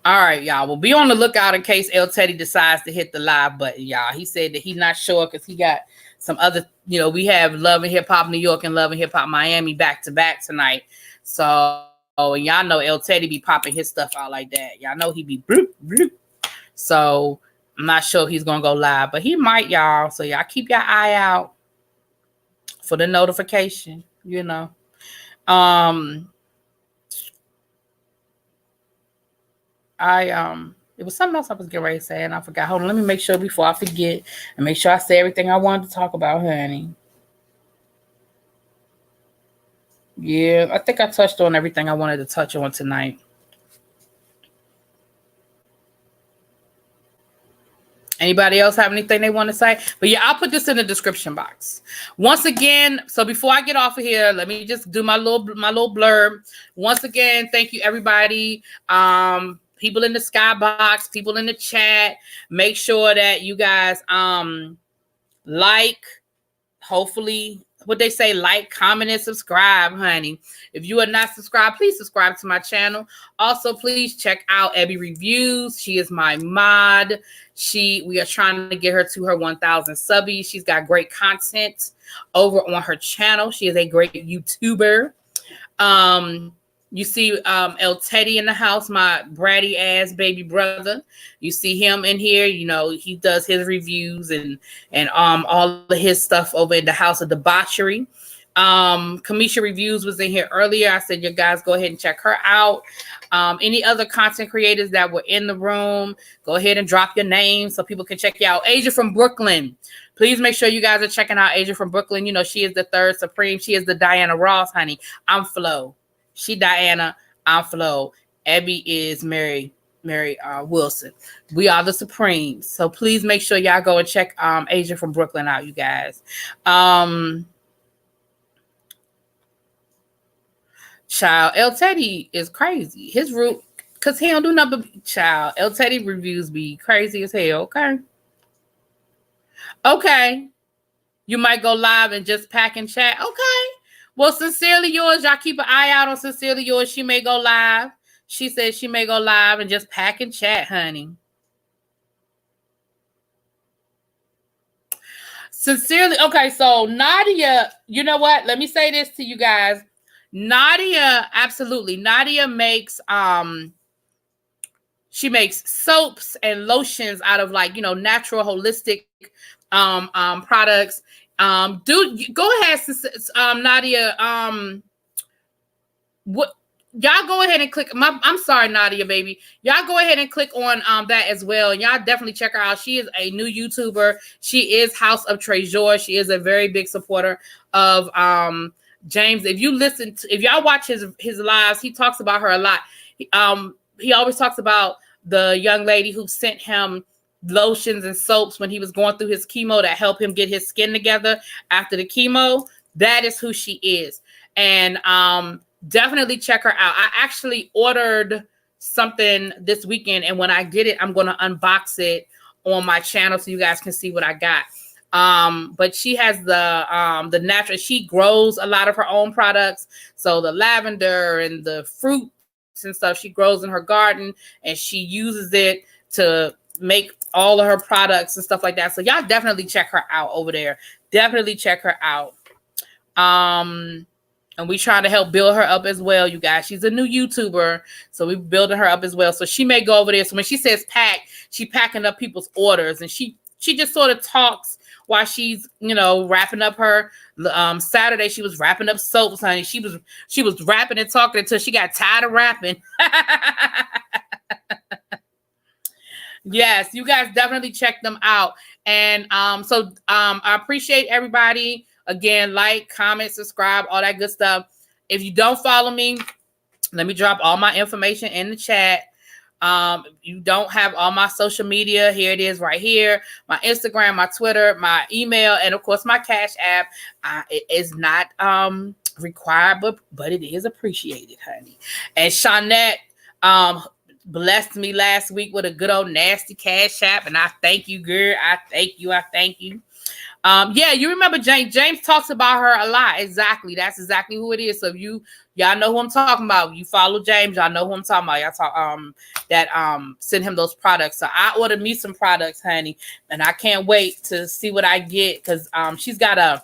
All right, y'all. Well, be on the lookout in case El Teddy decides to hit the live button, y'all. He said that he's not sure because he got some other, we have Love and Hip Hop New York and Love and Hip Hop Miami back to back tonight. So, y'all know El Teddy be popping his stuff out like that. Y'all know he be bloop, bloop. So, I'm not sure if he's going to go live, but he might, y'all. So, y'all keep your eye out for the notification, It was something else I was getting ready to say, and I forgot. Hold on, let me make sure before I forget, and make sure I say everything I wanted to talk about, honey. Yeah, I think I touched on everything I wanted to touch on tonight. Anybody else have anything they want to say? But yeah, I'll put this in the description box. Once again, so before I get off of here, let me just do my little blurb. Once again, thank you, everybody. People in the skybox, people in the chat. Make sure that you guys like, hopefully, what they say, like, comment, and subscribe, honey. If you are not subscribed, please subscribe to my channel. Also, please check out Abby Reviews. She is my mod. We are trying to get her to her 1,000 subbies. She's got great content over on her channel. She is a great YouTuber. You see El Teddy in the house, my bratty ass baby brother. You see him in here. He does his reviews and all of his stuff over in the House of Debauchery. Kamisha Reviews was in here earlier. I said, you guys go ahead and check her out. Any other content creators that were in the room, go ahead and drop your name so people can check you out. Asia from Brooklyn. Please make sure you guys are checking out Asia from Brooklyn. She is the third Supreme. She is the Diana Ross, honey. I'm Flo. She Diana, I'm Flo. Abby is Mary Wilson. We are the Supremes. So please make sure y'all go and check Asia from Brooklyn out, you guys. Child, El Teddy is crazy. His root, because he don't do nothing but child. El Teddy reviews be crazy as hell, okay. You might go live and just pack and chat. Okay. Well, Sincerely Yours, y'all keep an eye out on Sincerely Yours. She may go live. She said she may go live and just pack and chat, honey. Sincerely. Okay, so Nadia, you know what? Let me say this to you guys. Nadia, absolutely. Nadia makes she makes soaps and lotions out of natural holistic products. Go ahead, Nadia. What y'all go ahead and click. I'm sorry, Nadia, baby. Y'all go ahead and click on that as well. And y'all definitely check her out. She is a new YouTuber. She is House of Treasure. She is a very big supporter of James. If y'all watch his lives, he talks about her a lot. He always talks about the young lady who sent him lotions and soaps when he was going through his chemo that helped him get his skin together after the chemo. That is who she is. And definitely check her out. I actually ordered something this weekend, and when I get it, I'm going to unbox it on my channel so you guys can see what I got. But she has the natural, she grows a lot of her own products. So the lavender and the fruits and stuff she grows in her garden, and she uses it to make all of her products and stuff like that. So y'all definitely check her out over there. Definitely check her out. And we try to help build her up as well, you guys. She's a new YouTuber, so we're building her up as well. So she may go over there. So when she says pack, she packing up people's orders, and she just sort of talks while she's, wrapping up her. Saturday she was wrapping up soaps, honey. She was rapping and talking until she got tired of rapping. Yes, you guys definitely check them out. And I appreciate everybody. Again, like, comment, subscribe, all that good stuff. If you don't follow me, let me drop all my information in the chat. If you don't have all my social media, here it is right here. My Instagram, my Twitter, my email, and of course my Cash App. It is not required, but it is appreciated, honey. And Shawnette blessed me last week with a good old nasty Cash App, and I thank you, girl. I thank you. Yeah, you remember James. James talks about her a lot. Exactly. That's exactly who it is. So if y'all know who I'm talking about. You follow James, y'all know who I'm talking about. Y'all talk send him those products. So I ordered me some products, honey, and I can't wait to see what I get, because she's got a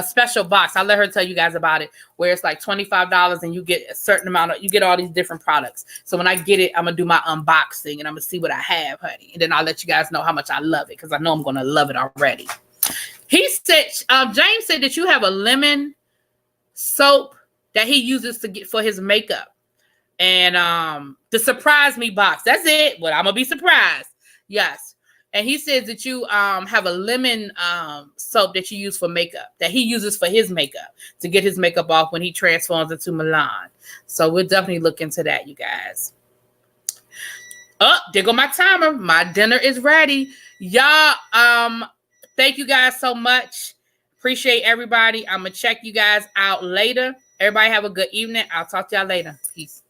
special box. I'll let her tell you guys about it, where it's like $25 and you get a certain amount you get all these different products. So when I get it, I'm gonna do my unboxing and I'm gonna see what I have, honey. And then I'll let you guys know how much I love it, because I know I'm gonna love it already. He said, James said that you have a lemon soap that he uses to get for his makeup. And the surprise me box. That's it. But I'm gonna be surprised. Yes. And he says that you have a lemon soap that you use for makeup, that he uses for his makeup to get his makeup off when he transforms into Milan. So we'll definitely look into that, you guys. Oh, there go my timer. My dinner is ready. Y'all, thank you guys so much. Appreciate everybody. I'm going to check you guys out later. Everybody have a good evening. I'll talk to y'all later. Peace.